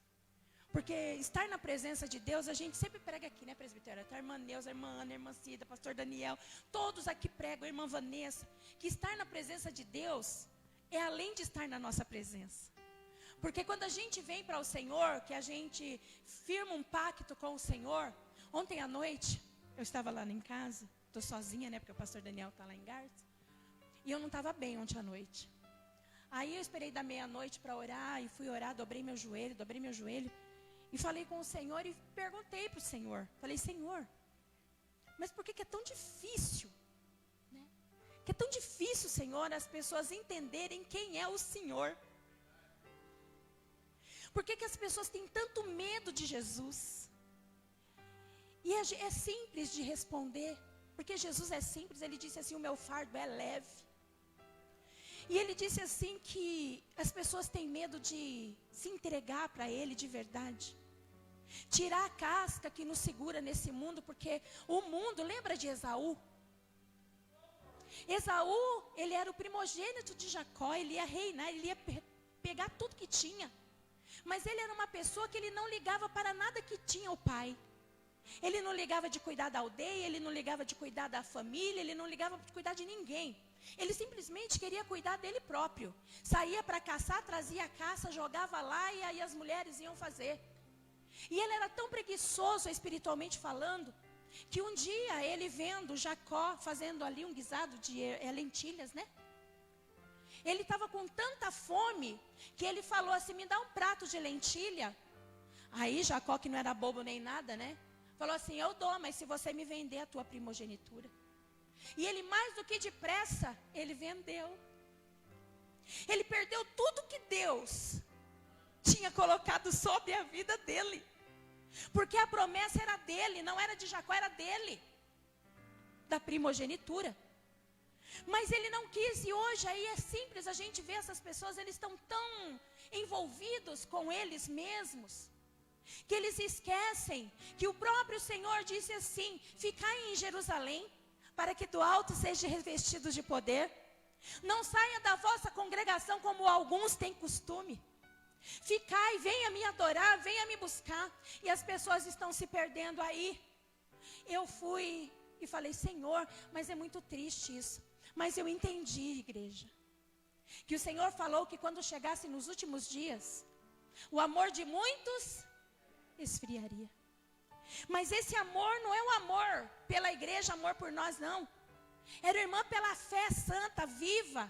Porque estar na presença de Deus, a gente sempre prega aqui, né, presbitério? A irmã Neuza, a irmã Ana, a irmã Cida, pastor Daniel, todos aqui pregam, a irmã Vanessa, que estar na presença de Deus é além de estar na nossa presença. Porque quando a gente vem para o Senhor, que a gente firma um pacto com o Senhor, ontem à noite, eu estava lá em casa, estou sozinha, né, porque o pastor Daniel está lá em Garça, e eu não estava bem ontem à noite. Aí eu esperei da meia-noite para orar, e fui orar, dobrei meu joelho, e falei com o Senhor, e perguntei para o Senhor, falei, Senhor, mas por que é tão difícil, né? Que é tão difícil, Senhor, as pessoas entenderem quem é o Senhor? Por que as pessoas têm tanto medo de Jesus? E é simples de responder, porque Jesus é simples, ele disse assim, o meu fardo é leve. E ele disse assim que as pessoas têm medo de se entregar para ele de verdade. Tirar a casca que nos segura nesse mundo, porque o mundo, lembra de Esaú? Esaú, ele era o primogênito de Jacó, ele ia reinar, ele ia pegar tudo que tinha. Mas ele era uma pessoa que ele não ligava para nada que tinha o pai. Ele não ligava de cuidar da aldeia, ele não ligava de cuidar da família, ele não ligava de cuidar de ninguém. Ele simplesmente queria cuidar dele próprio. Saía para caçar, trazia a caça, jogava lá e aí as mulheres iam fazer. E ele era tão preguiçoso espiritualmente falando, que um dia ele vendo Jacó fazendo ali um guisado de lentilhas, né? Ele estava com tanta fome, que ele falou assim, me dá um prato de lentilha. Aí Jacó, que não era bobo nem nada, né? Falou assim, eu dou, mas se você me vender a tua primogenitura. E ele mais do que depressa, ele vendeu. Ele perdeu tudo que Deus tinha colocado sobre a vida dele. Porque a promessa era dele, não era de Jacó, era dele. Da primogenitura. Mas ele não quis, e hoje aí é simples, a gente vê essas pessoas, eles estão tão envolvidos com eles mesmos, que eles esquecem que o próprio Senhor disse assim, ficai em Jerusalém, para que do alto sejam revestidos de poder. Não saia da vossa congregação como alguns têm costume. Ficai, venha me adorar, venha me buscar. E as pessoas estão se perdendo aí. Eu fui e falei, Senhor, mas é muito triste isso. Mas eu entendi, igreja, que o Senhor falou que quando chegasse nos últimos dias, o amor de muitos esfriaria. Mas esse amor não é o amor pela igreja, amor por nós, não. Era, irmã, pela fé santa, viva,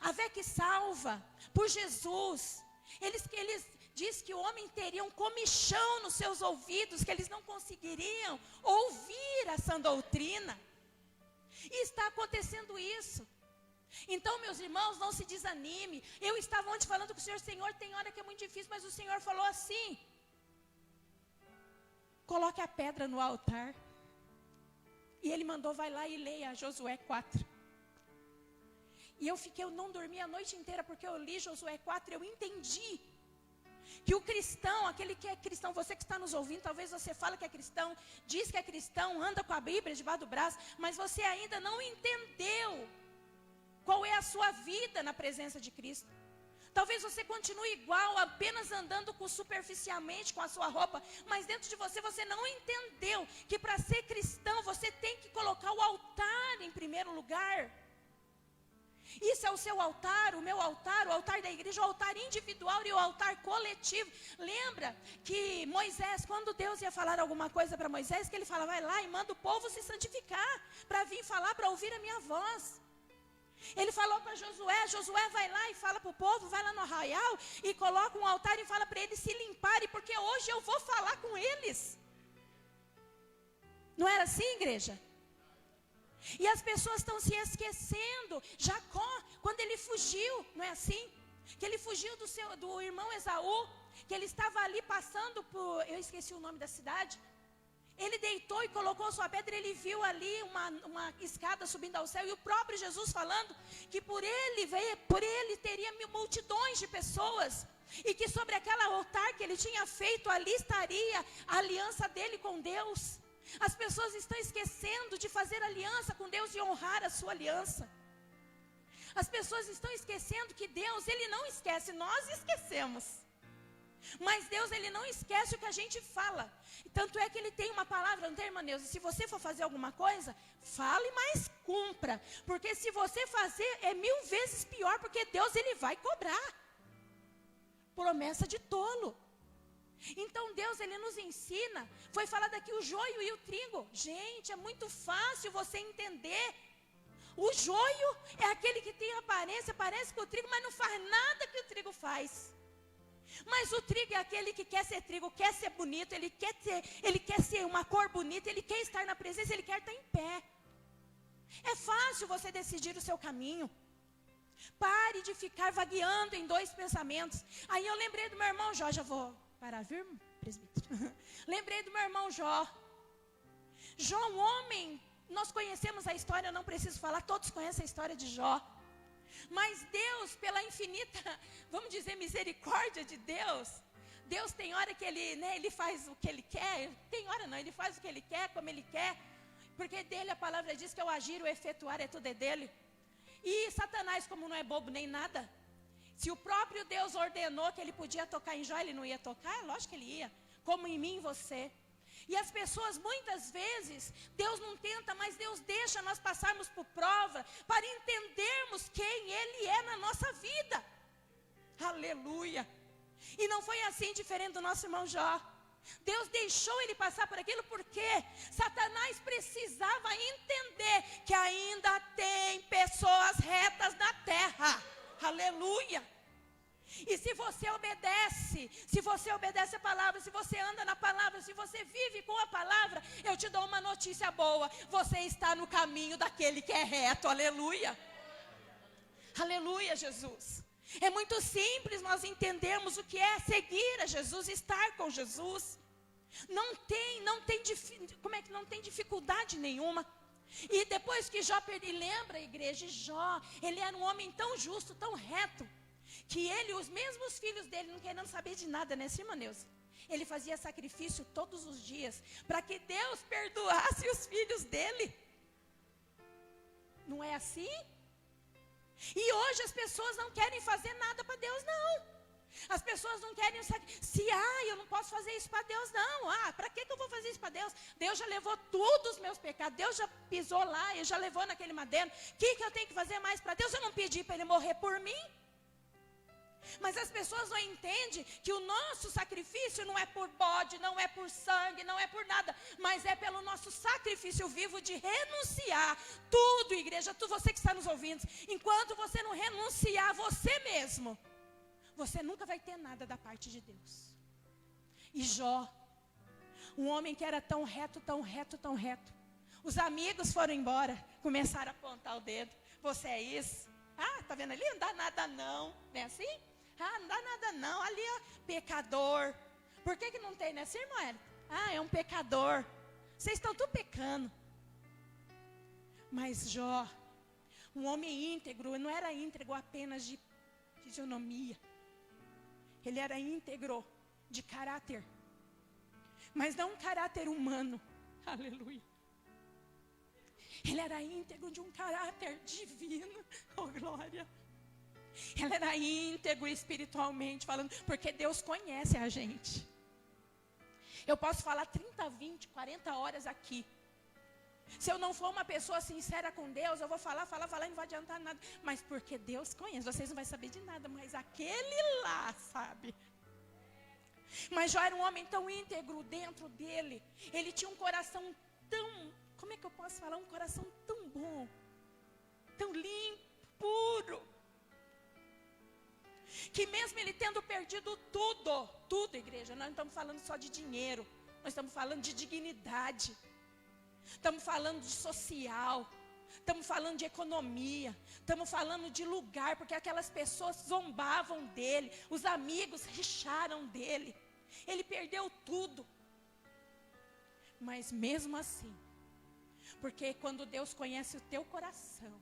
a fé que salva, por Jesus. Eles diz que o homem teria um comichão nos seus ouvidos, que eles não conseguiriam ouvir a sã doutrina. E está acontecendo isso. Então, meus irmãos, não se desanime. Eu estava ontem falando com o Senhor, Senhor, tem hora que é muito difícil, mas o Senhor falou assim, coloque a pedra no altar. E ele mandou, vai lá e leia Josué 4. E eu não dormi a noite inteira, porque eu li Josué 4 e eu entendi que o cristão, aquele que é cristão, você que está nos ouvindo, talvez você fale que é cristão, diz que é cristão, anda com a Bíblia debaixo do braço, mas você ainda não entendeu qual é a sua vida na presença de Cristo. Talvez você continue igual, apenas andando superficialmente com a sua roupa, mas dentro de você, você não entendeu que para ser cristão, você tem que colocar o altar em primeiro lugar. Isso é o seu altar, o meu altar, o altar da igreja, o altar individual e o altar coletivo. Lembra que Moisés, quando Deus ia falar alguma coisa para Moisés, que ele fala, vai lá e manda o povo se santificar, para vir falar, para ouvir a minha voz. Ele falou para Josué, Josué vai lá e fala para o povo, vai lá no arraial e coloca um altar e fala para eles se limparem, porque hoje eu vou falar com eles. Não era assim, igreja? E as pessoas estão se esquecendo. Jacó, quando ele fugiu, não é assim? Que ele fugiu do irmão Esaú, que ele estava ali passando por, eu esqueci o nome da cidade. Ele deitou e colocou sua pedra, ele viu ali uma escada subindo ao céu, e o próprio Jesus falando que por ele teria multidões de pessoas, e que sobre aquele altar que ele tinha feito, ali estaria a aliança dele com Deus. As pessoas estão esquecendo de fazer aliança com Deus e honrar a sua aliança. As pessoas estão esquecendo que Deus, Ele não esquece, nós esquecemos. Mas Deus, Ele não esquece o que a gente fala. Tanto é que Ele tem uma palavra, não tem, irmã Neuza? Se você for fazer alguma coisa, fale, mas cumpra. Porque se você fazer, é 1000 vezes pior, porque Deus, Ele vai cobrar. Promessa de tolo. Então Deus, Ele nos ensina. Foi falado aqui o joio e o trigo. Gente, é muito fácil você entender. O joio é aquele que tem aparência, parece com o trigo, mas não faz nada que o trigo faz. Mas o trigo é aquele que quer ser trigo, quer ser bonito, ele quer ser uma cor bonita, ele quer estar na presença, ele quer estar em pé. É fácil você decidir o seu caminho. Pare de ficar vagueando em 2 pensamentos. Aí eu lembrei do meu irmão Jó, já vou parar, viu, presbítero? Lembrei do meu irmão Jó. Jó, um homem, nós conhecemos a história, eu não preciso falar, todos conhecem a história de Jó. Mas Deus, pela infinita, vamos dizer, misericórdia de Deus, Deus tem hora que Ele faz o que Ele quer, tem hora não, Ele faz o que Ele quer, como Ele quer, porque dele a palavra diz que o agir, o efetuar, é tudo é dele. E Satanás, como não é bobo nem nada, se o próprio Deus ordenou que ele podia tocar em Jó, ele não ia tocar? Lógico que ele ia, como em mim e você. E as pessoas, muitas vezes, Deus não tenta, mas Deus deixa nós passarmos por prova, para entendermos quem Ele é na nossa vida. Aleluia. E não foi assim diferente do nosso irmão Jó. Deus deixou ele passar por aquilo porque Satanás precisava entender que ainda tem pessoas retas na terra. Aleluia. E se você obedece a palavra, se você anda na palavra, se você vive com a palavra, eu te dou uma notícia boa, você está no caminho daquele que é reto. Aleluia. Aleluia, Jesus. É muito simples nós entendermos o que é seguir a Jesus, estar com Jesus. Não tem dificuldade nenhuma. E depois que Jó lembra, igreja, Jó, ele era um homem tão justo, tão reto, que os mesmos filhos dele, não querendo saber de nada, né, irmã Neuza? Ele fazia sacrifício todos os dias, para que Deus perdoasse os filhos dele. Não é assim? E hoje as pessoas não querem fazer nada para Deus, não. As pessoas não querem eu não posso fazer isso para Deus, não. Para que eu vou fazer isso para Deus? Deus já levou todos os meus pecados, Deus já pisou lá, Ele já levou naquele madeiro. O que eu tenho que fazer mais para Deus? Eu não pedi para Ele morrer por mim. Mas as pessoas não entendem que o nosso sacrifício não é por bode, não é por sangue, não é por nada, mas é pelo nosso sacrifício vivo de renunciar tudo, igreja, você que está nos ouvindo. Enquanto você não renunciar você mesmo, você nunca vai ter nada da parte de Deus. E Jó, um homem que era tão reto, tão reto, tão reto, os amigos foram embora, começaram a apontar o dedo. Você é isso? Tá vendo ali? Não dá nada não, não é assim? Não dá nada não, ali pecador. Por que não tem, né, irmã Érica? É um pecador. Vocês estão tudo pecando. Mas Jó, um homem íntegro, não era íntegro apenas de fisionomia. Ele era íntegro de caráter. Mas não um caráter humano. Aleluia. Ele era íntegro de um caráter divino. Oh, glória. Ela era íntegro espiritualmente falando, porque Deus conhece a gente. Eu posso falar 30, 20, 40 horas aqui. Se eu não for uma pessoa sincera com Deus, eu vou falar e não vai adiantar nada. Mas porque Deus conhece, vocês não vão saber de nada, mas aquele lá sabe. Mas Jó era um homem tão íntegro dentro dele. Ele tinha um coração tão, como é que eu posso falar? Um coração tão bom, tão limpo, puro, que mesmo ele tendo perdido tudo, igreja, nós não estamos falando só de dinheiro, nós estamos falando de dignidade, estamos falando de social, estamos falando de economia, estamos falando de lugar, porque aquelas pessoas zombavam dele, os amigos rixaram dele, ele perdeu tudo. Mas mesmo assim, porque quando Deus conhece o teu coração,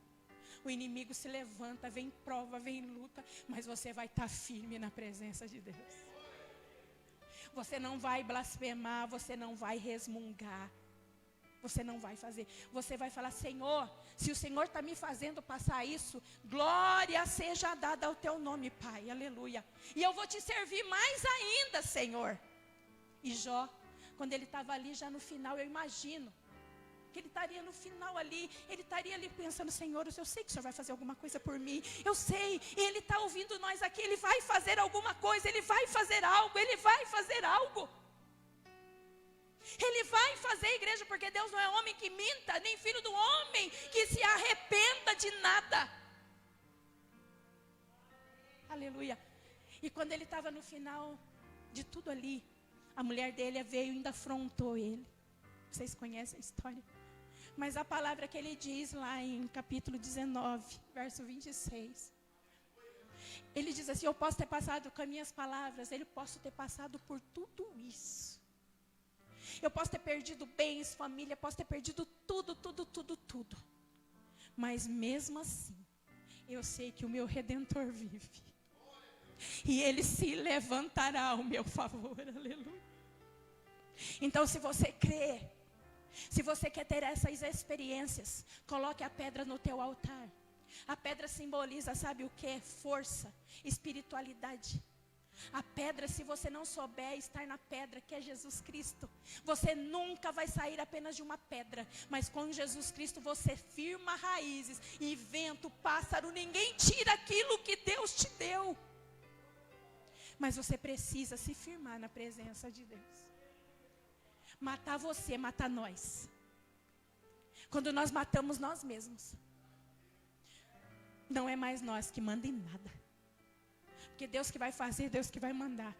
o inimigo se levanta, vem prova, vem luta, mas você vai estar firme na presença de Deus. Você não vai blasfemar, você não vai resmungar. Você não vai fazer. Você vai falar, Senhor, se o Senhor está me fazendo passar isso, glória seja dada ao teu nome, Pai, aleluia. E eu vou te servir mais ainda, Senhor. E Jó, quando ele estava ali já no final, eu imagino que ele estaria no final ali, ele estaria ali pensando, Senhor, eu sei que o Senhor vai fazer alguma coisa por mim, eu sei, ele está ouvindo nós aqui, ele vai fazer alguma coisa, ele vai fazer algo, ele vai fazer algo. Ele vai fazer, igreja, porque Deus não é homem que minta, nem filho do homem que se arrependa de nada. Aleluia. E quando ele estava no final de tudo ali, a mulher dele veio e ainda afrontou ele. Vocês conhecem a história? Mas a palavra que ele diz lá em capítulo 19, verso 26. Ele diz assim, eu posso ter passado com as minhas palavras, eu posso ter passado por tudo isso. Eu posso ter perdido bens, família, posso ter perdido tudo. Mas mesmo assim, eu sei que o meu Redentor vive. E Ele se levantará ao meu favor, aleluia. Então se você crê, se você quer ter essas experiências, coloque a pedra no teu altar. A pedra simboliza, sabe o que? Força, espiritualidade. A pedra, se você não souber estar na pedra, que é Jesus Cristo, você nunca vai sair apenas de uma pedra, mas com Jesus Cristo você firma raízes, e vento, pássaro, ninguém tira aquilo que Deus te deu. Mas você precisa se firmar na presença de Deus. Matar você, matar nós. Quando nós matamos nós mesmos, não é mais nós que mandam em nada. Porque Deus que vai fazer, Deus que vai mandar.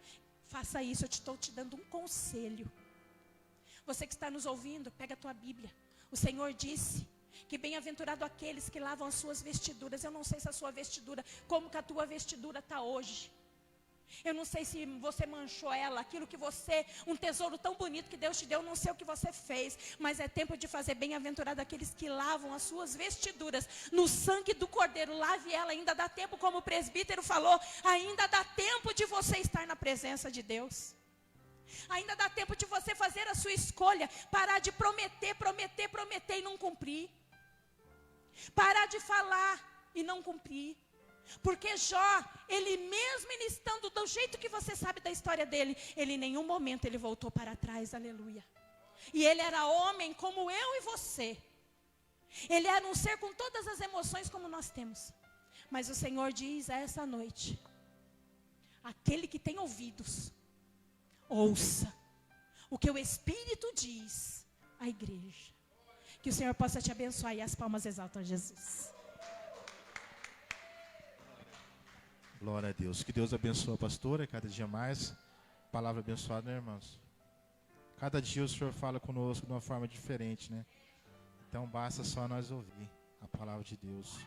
Faça isso, eu estou te dando um conselho. Você que está nos ouvindo, pega a tua Bíblia. O Senhor disse que bem-aventurado aqueles que lavam as suas vestiduras. Eu não sei se a sua vestidura, como que a tua vestidura está hoje. Eu não sei se você manchou ela, aquilo que você, um tesouro tão bonito que Deus te deu, não sei o que você fez, mas é tempo de fazer bem-aventurado aqueles que lavam as suas vestiduras no sangue do Cordeiro. Lave ela, ainda dá tempo, como o presbítero falou, ainda dá tempo de você estar na presença de Deus. Ainda dá tempo de você fazer a sua escolha, parar de prometer e não cumprir. Parar de falar e não cumprir. Porque Jó, ele mesmo estando do jeito que você sabe da história dele, ele em nenhum momento ele voltou para trás, aleluia. E ele era homem como eu e você. Ele era um ser com todas as emoções como nós temos. Mas o Senhor diz a essa noite, aquele que tem ouvidos, ouça o que o Espírito diz à igreja. Que o Senhor possa te abençoar, e as palmas exaltam a Jesus. Glória a Deus. Que Deus abençoe a pastora, cada dia mais. Palavra abençoada, né, irmãos? Cada dia o Senhor fala conosco de uma forma diferente, né? Então basta só nós ouvir a palavra de Deus.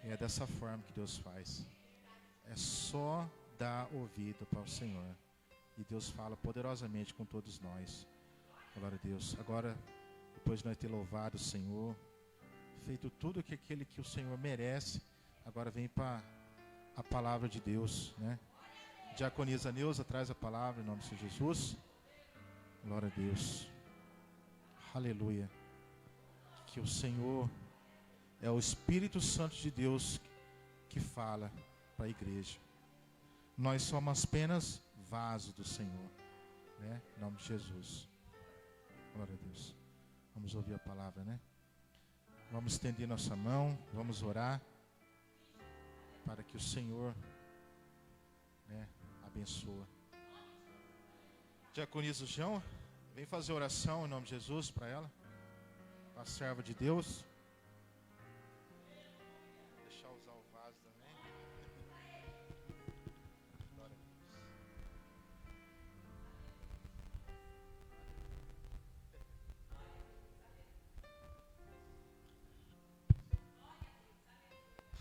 E é dessa forma que Deus faz. É só dar ouvido para o Senhor. E Deus fala poderosamente com todos nós. Glória a Deus. Agora, depois de nós ter louvado o Senhor, feito tudo que aquele que o Senhor merece, agora vem para a palavra de Deus, né? Diaconisa Neuza traz a palavra em nome de Jesus. Glória a Deus. Aleluia. Que o Senhor é o Espírito Santo de Deus que que fala para a igreja. Nós somos apenas vaso do Senhor, né? Em nome de Jesus. Glória a Deus. Vamos ouvir a palavra, né? Vamos estender nossa mão, vamos orar para que o Senhor, né, abençoe. Diaconisa João, vem fazer oração em nome de Jesus para ela, para a serva de Deus. Deixar usar o vaso também. Glória a Deus.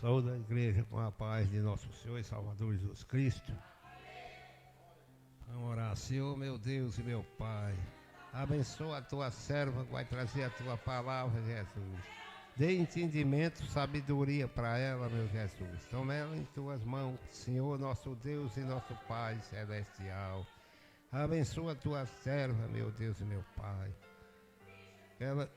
Saúde a igreja com a paz de nosso Senhor e Salvador Jesus Cristo. Vamos orar. Senhor, meu Deus e meu Pai, abençoa a tua serva que vai trazer a tua palavra, Jesus. Dê entendimento, sabedoria para ela, meu Jesus. Toma ela em tuas mãos, Senhor, nosso Deus e nosso Pai celestial. Abençoa a tua serva, meu Deus e meu Pai. Ela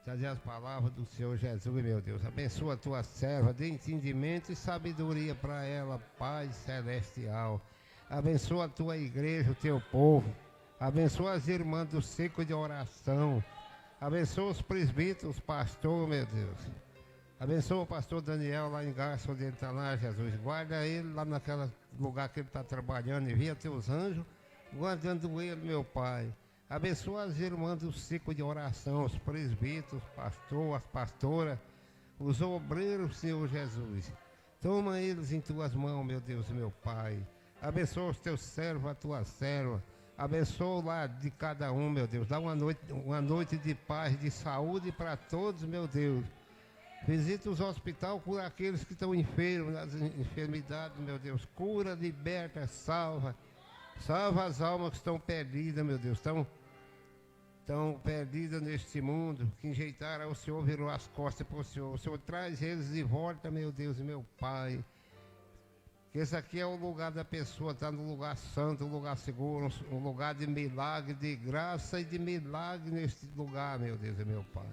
trazer as palavras do Senhor Jesus, meu Deus. Abençoa a tua serva, dê entendimento e sabedoria para ela, Pai celestial. Abençoa a tua igreja, o teu povo. Abençoa as irmãs do ciclo de oração. Abençoa os presbíteros, pastor, meu Deus. Abençoa o pastor Daniel lá em Garça, onde ele está lá, Jesus. Guarda ele lá naquele lugar que ele está trabalhando. Envia teus anjos, guardando ele, meu Pai. Abençoa as irmãs do ciclo de oração, os presbíteros, pastor, as pastoras, os obreiros, Senhor Jesus. Toma eles em tuas mãos, meu Deus e meu Pai. Abençoa os teus servos, a tua serva. Abençoa o lar de cada um, meu Deus. Dá uma noite de paz, de saúde para todos, meu Deus. Visita os hospitais, cura aqueles que estão enfermos, nas enfermidades, meu Deus. Cura, liberta, salva. Salva as almas que estão perdidas, meu Deus. Estão perdidas neste mundo, que enjeitaram o Senhor, virou as costas para o Senhor. O Senhor traz eles de volta, meu Deus e meu Pai. Que esse aqui é o lugar da pessoa, está no lugar santo, um lugar seguro, um lugar de milagre, de graça e de milagre neste lugar, meu Deus e meu Pai.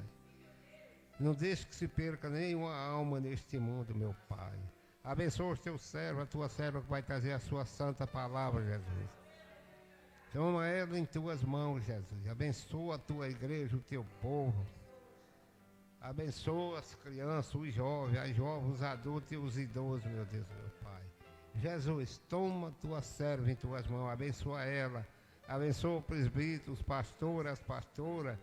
Não deixe que se perca nenhuma alma neste mundo, meu Pai. Abençoa os teus servos, a tua serva que vai trazer a sua santa palavra, Jesus. Toma ela em tuas mãos, Jesus. Abençoa a tua igreja, o teu povo. Abençoa as crianças, os jovens, os adultos e os idosos, meu Deus, meu Pai. Jesus, toma a tua serva em tuas mãos. Abençoa ela. Abençoa o presbítero, os pastores, as pastoras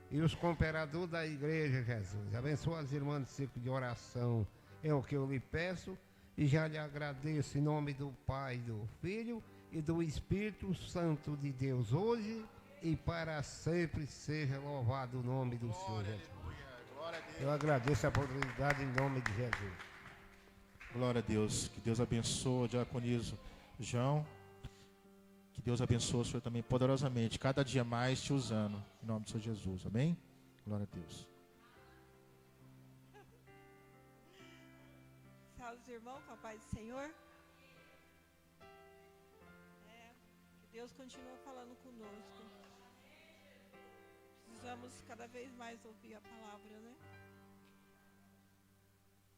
e os cooperadores da igreja, Jesus. Abençoa as irmãs do ciclo de oração. É o que eu lhe peço e já lhe agradeço em nome do Pai, do Filho e do Espírito Santo de Deus, hoje e para sempre seja louvado o nome do Senhor Jesus. Eu agradeço a oportunidade em nome de Jesus. Glória a Deus. Que Deus abençoe o diaconismo João. Que Deus abençoe o Senhor também poderosamente, cada dia mais te usando, em nome do Senhor Jesus. Amém? Glória a Deus. Salve os irmãos, com a paz do Senhor. Que Deus continua falando conosco. Precisamos cada vez mais ouvir a palavra, né?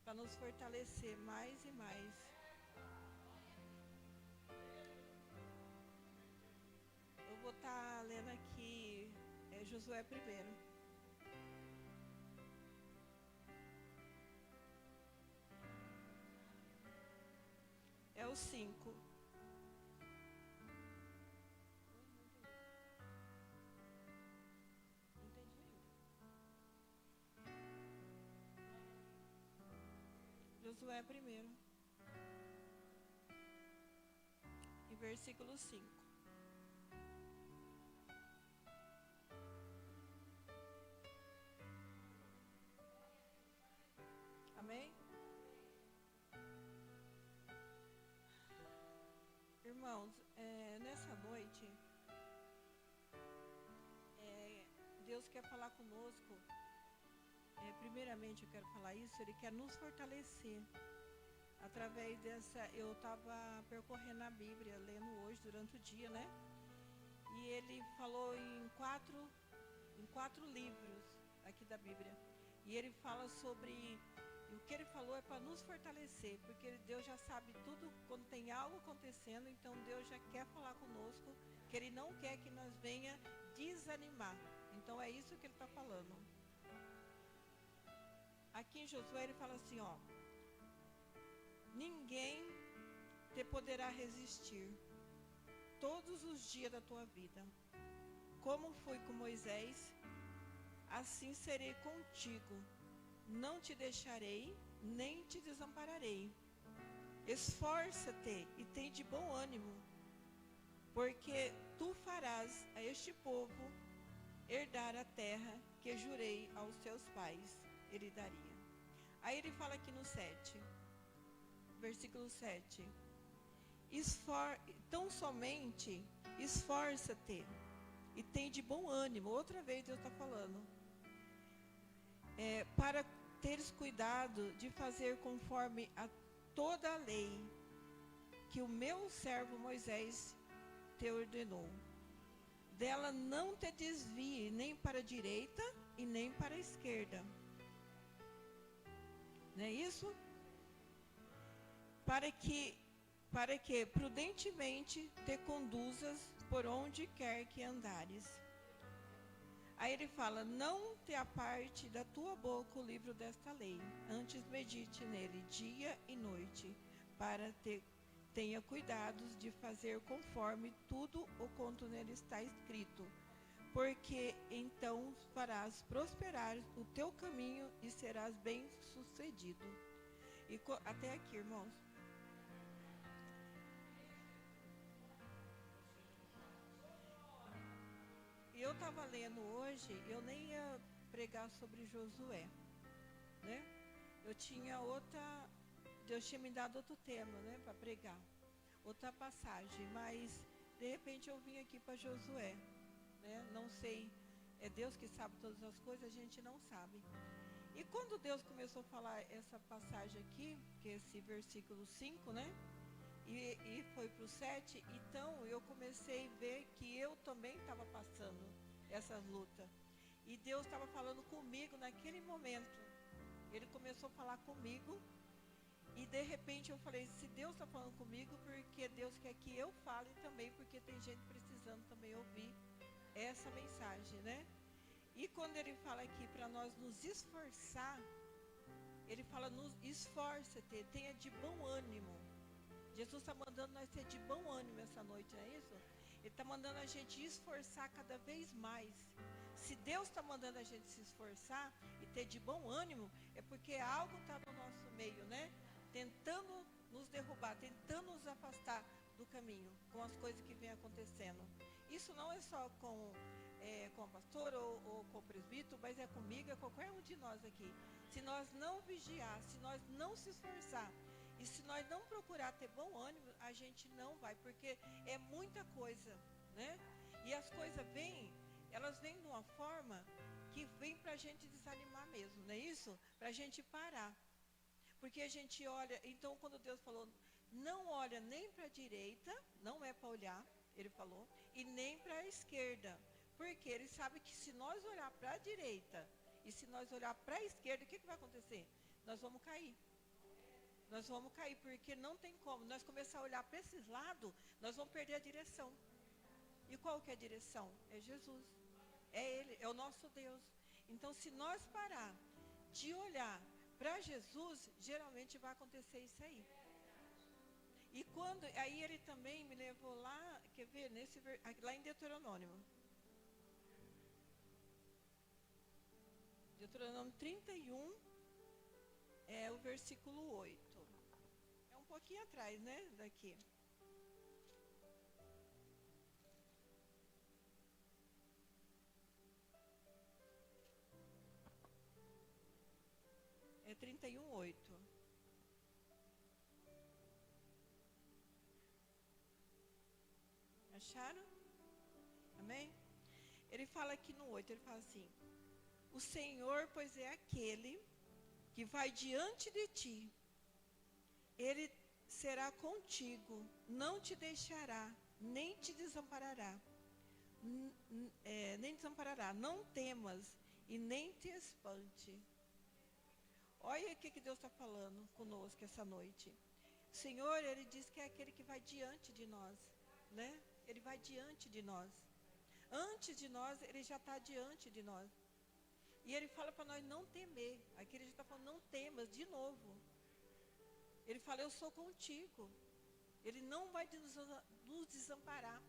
Para nos fortalecer mais e mais. Eu vou estar lendo aqui Josué 1. É o 5. Josué 1. E versículo 5. Amém? Irmãos, nessa noite, Deus quer falar conosco. Primeiramente, eu quero falar isso, Ele quer nos fortalecer. Através dessa, eu estava percorrendo a Bíblia, lendo hoje, durante o dia, né? E Ele falou em quatro livros aqui da Bíblia. E Ele fala sobre E o que ele falou é para nos fortalecer, porque Deus já sabe tudo quando tem algo acontecendo, então Deus já quer falar conosco, que Ele não quer que nós venha desanimar. Então é isso que Ele está falando. Aqui em Josué ele fala assim, ó: ninguém te poderá resistir todos os dias da tua vida. Como fui com Moisés, assim serei contigo. Não te deixarei, nem te desampararei. Esforça-te e tem de bom ânimo, porque tu farás a este povo herdar a terra que jurei aos seus pais, ele daria. Aí ele fala aqui no 7, versículo 7. Tão somente esforça-te e tem de bom ânimo. Outra vez Deus está falando. Para teres cuidado de fazer conforme a toda a lei que o meu servo Moisés te ordenou. Dela não te desvie nem para a direita e nem para a esquerda. Não é isso? Para que prudentemente te conduzas por onde quer que andares. Aí ele fala: não te aparte da tua boca o livro desta lei, antes medite nele dia e noite, para tenha cuidado de fazer conforme tudo o quanto nele está escrito, porque então farás prosperar o teu caminho e serás bem sucedido. E até aqui, irmãos. Eu estava lendo hoje, eu nem ia pregar sobre Josué, né? Deus tinha me dado outro tema, né, para pregar, outra passagem, mas de repente eu vim aqui para Josué, né? Não sei, é Deus que sabe todas as coisas, a gente não sabe. E quando Deus começou a falar essa passagem aqui, que é esse versículo 5, né? E foi para o 7, então eu comecei a ver que eu também estava passando essas lutas. E Deus estava falando comigo naquele momento. Ele começou a falar comigo. E de repente eu falei: se Deus está falando comigo, porque Deus quer que eu fale também, porque tem gente precisando também ouvir essa mensagem, né? E quando ele fala aqui para nós nos esforçar, ele fala: nos esforça-te, tenha de bom ânimo. Jesus está mandando nós ter de bom ânimo essa noite, não é isso? Ele está mandando a gente esforçar cada vez mais. Se Deus está mandando a gente se esforçar e ter de bom ânimo, é porque algo está no nosso meio, né? Tentando nos derrubar, tentando nos afastar do caminho, com as coisas que vêm acontecendo. Isso não é só com a pastora ou com o presbítero, mas é comigo, é qualquer um de nós aqui. Se nós não vigiar, se nós não se esforçar, e se nós não procurar ter bom ânimo, a gente não vai, porque é muita coisa, né? E as coisas elas vêm de uma forma que vem para a gente desanimar mesmo, não é isso? Para a gente parar. Porque a gente olha, então quando Deus falou, não olha nem para a direita, não é para olhar, ele falou, e nem para a esquerda. Porque ele sabe que se nós olhar para a direita e se nós olhar para a esquerda, o que vai acontecer? Nós vamos cair. Nós vamos cair, porque não tem como. Nós começar a olhar para esses lados, nós vamos perder a direção. E qual que é a direção? É Jesus. É Ele, é o nosso Deus. Então, se nós parar de olhar para Jesus, geralmente vai acontecer isso aí. E aí ele também me levou lá, quer ver, lá em Deuteronômio. Deuteronômio 31, é o versículo 8. É um pouquinho atrás, né, daqui. É 31:8. Acharam? Amém? Ele fala aqui no 8, ele fala assim: o Senhor, pois é aquele que vai diante de ti. Ele será contigo, não te deixará, nem te desamparará. Nem desamparará. Não temas e nem te espante. Olha o que Deus está falando conosco essa noite. O Senhor, Ele diz que é aquele que vai diante de nós, né? Ele vai diante de nós. Antes de nós, Ele já está diante de nós. E Ele fala para nós não temer. Aqui Ele já está falando, não temas, de novo. Ele fala, eu sou contigo. Ele não vai nos desamparar.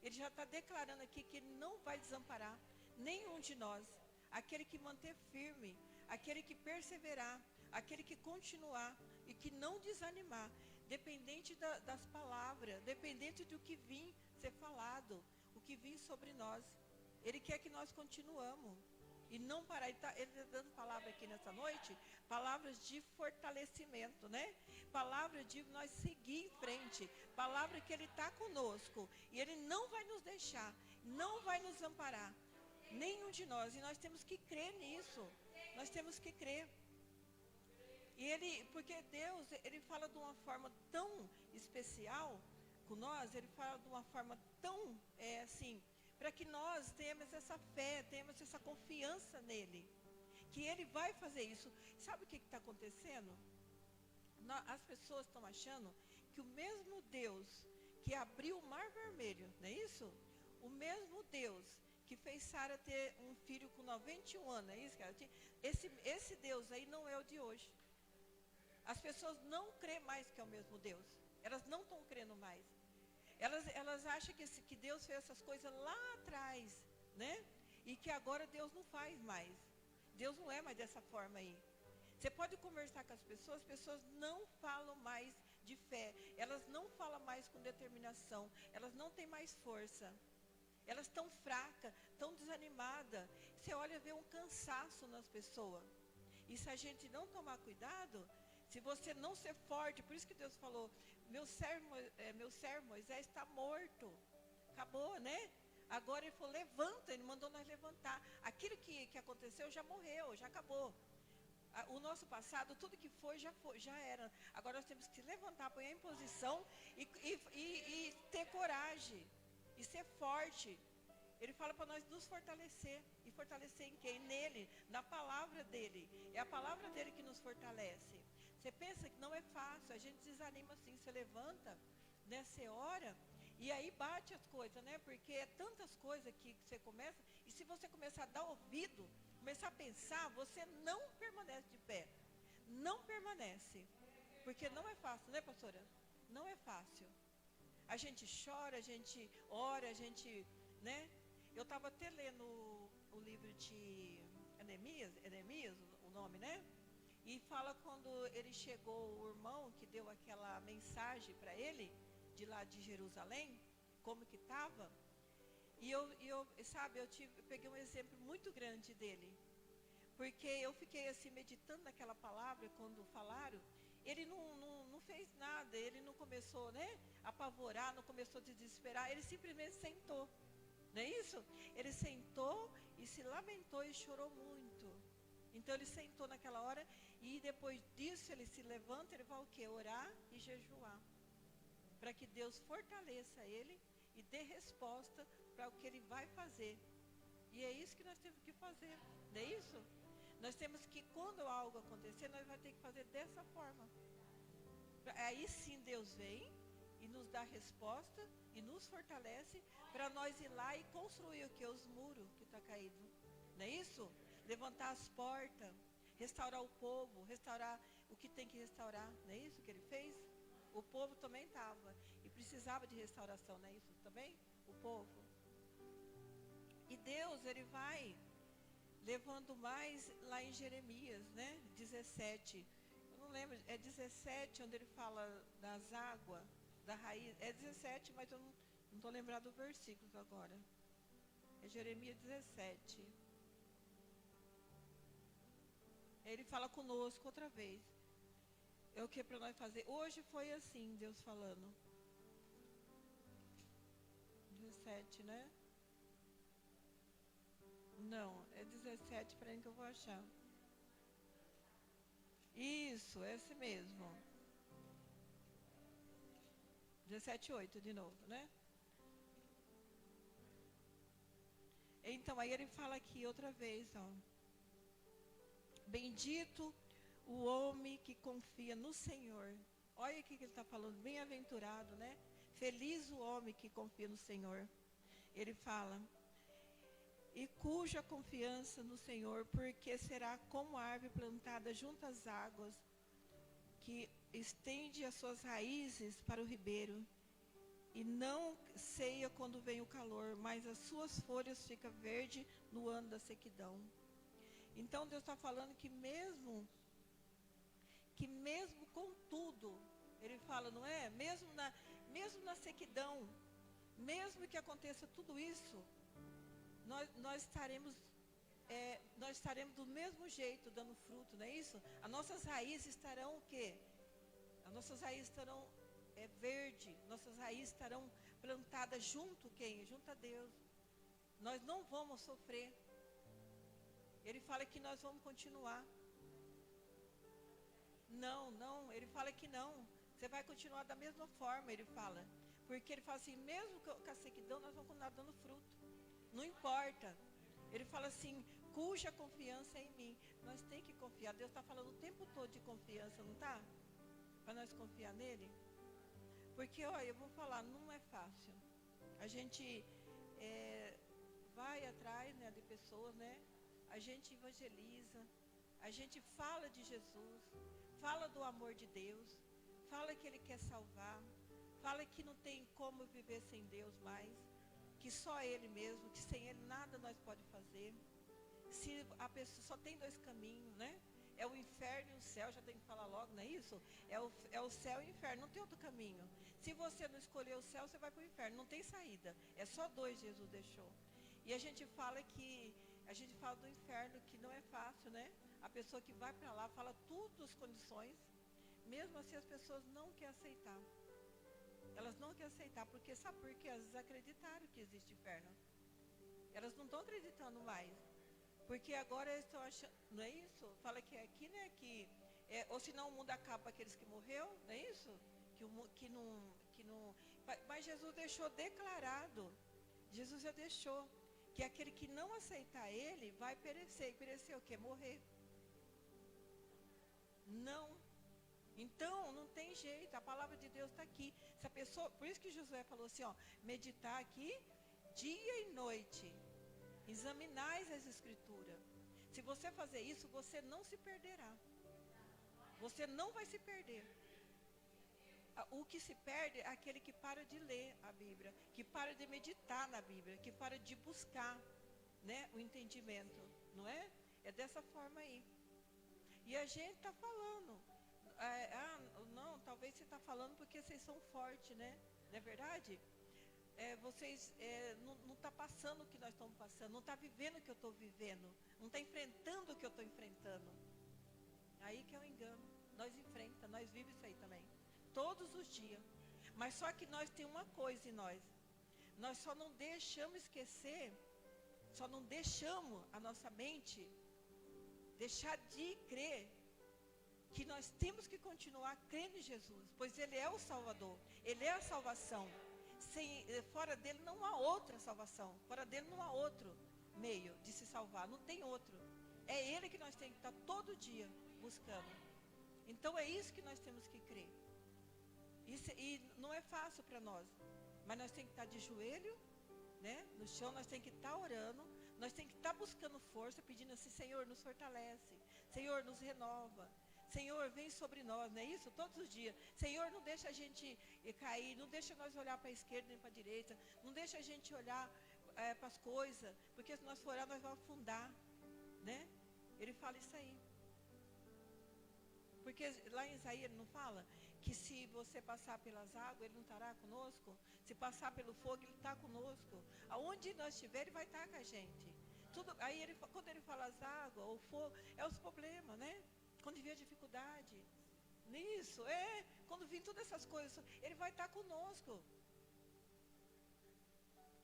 Ele já está declarando aqui que Ele não vai desamparar nenhum de nós. Aquele que manter firme, aquele que perseverar, aquele que continuar e que não desanimar, dependente das palavras, dependente do que vir ser falado, o que vir sobre nós. Ele quer que nós continuamos e não parar. Ele está dando palavra aqui nessa noite, palavras de fortalecimento, né? Palavra de nós seguir em frente, palavra que Ele está conosco e Ele não vai nos deixar, não vai nos amparar, nenhum de nós, e nós temos que crer nisso, nós temos que crer. E Ele, porque Deus, Ele fala de uma forma tão especial com nós, Ele fala de uma forma tão, assim, para que nós tenhamos essa fé, tenhamos essa confiança nele, que Ele vai fazer isso. Sabe o que está acontecendo? As pessoas estão achando que o mesmo Deus que abriu o Mar Vermelho, não é isso? O mesmo Deus que fez Sara ter um filho com 91 anos, é isso que ela tinha? Esse Deus aí não é o de hoje. As pessoas não creem mais que é o mesmo Deus. Elas não estão crendo mais. Elas acham que Deus fez essas coisas lá atrás, né? E que agora Deus não faz mais. Deus não é mais dessa forma aí. Você pode conversar com as pessoas não falam mais de fé. Elas não falam mais com determinação. Elas não têm mais força. Elas estão fracas, estão desanimadas. Você olha e vê um cansaço nas pessoas. E se a gente não tomar cuidado, se você não ser forte, por isso que Deus falou, meu servo Moisés está morto. Acabou, né? Agora Ele falou, levanta, Ele mandou nós levantar. Aquilo que aconteceu já morreu, já acabou. O nosso passado, tudo que foi, já era. Agora nós temos que se levantar, pôr em posição e ter coragem. E ser forte. Ele fala para nós nos fortalecer. E fortalecer em quem? Nele, na palavra dele. É a palavra dele que nos fortalece. Você pensa que não é fácil, a gente desanima assim, você levanta, né, você ora, e aí bate as coisas, né? Porque é tantas coisas que você começa, e se você começar a dar ouvido, começar a pensar, você não permanece de pé. Não permanece. Porque não é fácil, né, pastora? Não é fácil. A gente chora, a gente ora, a gente, né? Eu estava até lendo o livro de Jeremias, o nome, né? E fala quando ele chegou, o irmão que deu aquela mensagem para ele, de lá de Jerusalém, como que estava. E eu peguei um exemplo muito grande dele. Porque eu fiquei assim, meditando naquela palavra, quando falaram, ele não fez nada, ele não começou, né, a apavorar, não começou a desesperar, ele simplesmente sentou. Não é isso? Ele sentou e se lamentou e chorou muito. Então ele sentou naquela hora e depois disso ele se levanta, ele vai o quê? Orar e jejuar. Para que Deus fortaleça ele e dê resposta para o que ele vai fazer. E é isso que nós temos que fazer, não é isso? Nós temos que, quando algo acontecer, nós vamos ter que fazer dessa forma. Aí sim Deus vem e nos dá resposta e nos fortalece para nós ir lá e construir o que? Os muros que está caído. Não é isso? Levantar as portas, restaurar o povo, restaurar o que tem que restaurar. Não é isso que ele fez? O povo também estava e precisava de restauração, não é isso também? O povo. E Deus, Ele vai levando mais lá em Jeremias, né? 17. Eu não lembro, é 17 onde ele fala das águas, da raiz. É 17, mas eu não estou lembrado do versículo agora. É Jeremias 17. Ele fala conosco outra vez. É o que para nós fazer. Hoje foi assim, Deus falando. 17, né? Não, é 17, peraí que eu vou achar. Isso, esse mesmo. 17:8 de novo, né? Então, aí ele fala aqui outra vez, ó. Bendito o homem que confia no Senhor. Olha o que ele está falando, bem-aventurado, né? Feliz o homem que confia no Senhor. Ele fala, e cuja confiança no Senhor, porque será como árvore plantada junto às águas, que estende as suas raízes para o ribeiro, e não ceia quando vem o calor, mas as suas folhas ficam verdes no ano da sequidão. Então Deus está falando que mesmo com tudo, Ele fala, não é? Mesmo na sequidão, mesmo que aconteça tudo isso, nós estaremos do mesmo jeito, dando fruto, não é isso? As nossas raízes estarão o quê? As nossas raízes estarão verde, nossas raízes estarão plantadas junto quem? Junto a Deus. Nós não vamos sofrer. Ele fala que nós vamos continuar. Não, ele fala que não. Você vai continuar da mesma forma, ele fala. Porque ele fala assim, mesmo com a sequidão, nós vamos continuar dando fruto. Não importa. Ele fala assim, cuja confiança é em mim. Nós temos que confiar. Deus está falando o tempo todo de confiança, não está? Para nós confiar nele. Porque, olha, eu vou falar, não é fácil. A gente vai atrás, né, de pessoas, né? A gente evangeliza. A gente fala de Jesus. Fala do amor de Deus. Fala que Ele quer salvar. Fala que não tem como viver sem Deus mais. Que só Ele mesmo, que sem Ele nada nós pode fazer. Se a pessoa só tem dois caminhos, né? É o inferno e o céu, já tem que falar logo, não é isso? É o céu e o inferno, não tem outro caminho. Se você não escolher o céu, você vai para o inferno, não tem saída. É só dois Jesus deixou. E a gente fala do inferno, que não é fácil, né? A pessoa que vai para lá fala tudo as condições, mesmo assim as pessoas não querem aceitar. Elas não querem aceitar, porque sabe por quê? Elas desacreditaram que existe inferno. Elas não estão acreditando mais. Porque agora eles estão achando, não é isso? Fala que é aqui, né? Ou senão o mundo acaba para aqueles que morreu, não é isso? Que não. Mas Jesus deixou declarado. Jesus já deixou que aquele que não aceitar Ele vai perecer. E perecer o quê? Morrer. Não. Então, não tem jeito, a palavra de Deus está aqui. Se a pessoa, por isso que Josué falou assim, ó, meditar aqui dia e noite. Examinais as escrituras. Se você fazer isso, você não se perderá. Você não vai se perder. O que se perde é aquele que para de ler a Bíblia, que para de meditar na Bíblia, que para de buscar, né, o entendimento, não é? É dessa forma aí. E a gente está falando, não, talvez você está falando porque vocês são fortes, né? Não é verdade? Vocês não estão passando o que nós estamos passando, não está vivendo o que eu estou vivendo, não está enfrentando o que eu estou enfrentando. Aí que é o engano. Nós enfrentamos, nós vivemos isso aí também, todos os dias. Mas só que nós temos uma coisa em nós só não deixamos esquecer, só não deixamos a nossa mente deixar de crer que nós temos que continuar crendo em Jesus, pois Ele é o Salvador, Ele é a salvação. Fora dele não há outra salvação, fora dele não há outro meio de se salvar, não tem outro. É Ele que nós temos que estar todo dia buscando. Então é isso que nós temos que crer. E não é fácil para nós, mas nós temos que estar de joelho, né, no chão, nós temos que estar orando, nós temos que estar buscando força, pedindo assim, Senhor, nos fortalece, Senhor, nos renova, Senhor, vem sobre nós, não é isso? Todos os dias. Senhor, não deixa a gente cair, não deixa nós olhar para a esquerda nem para a direita, não deixa a gente olhar para as coisas, porque se nós for orar, nós vamos afundar, né? Ele fala isso aí. Porque lá em Isaías ele não fala que se você passar pelas águas, Ele não estará conosco? Se passar pelo fogo, Ele está conosco. Aonde nós estiver, Ele vai estar com a gente. Aí quando Ele fala as águas, o fogo, é os problemas, né? Quando vier dificuldade, nisso, quando vir todas essas coisas, Ele vai estar conosco.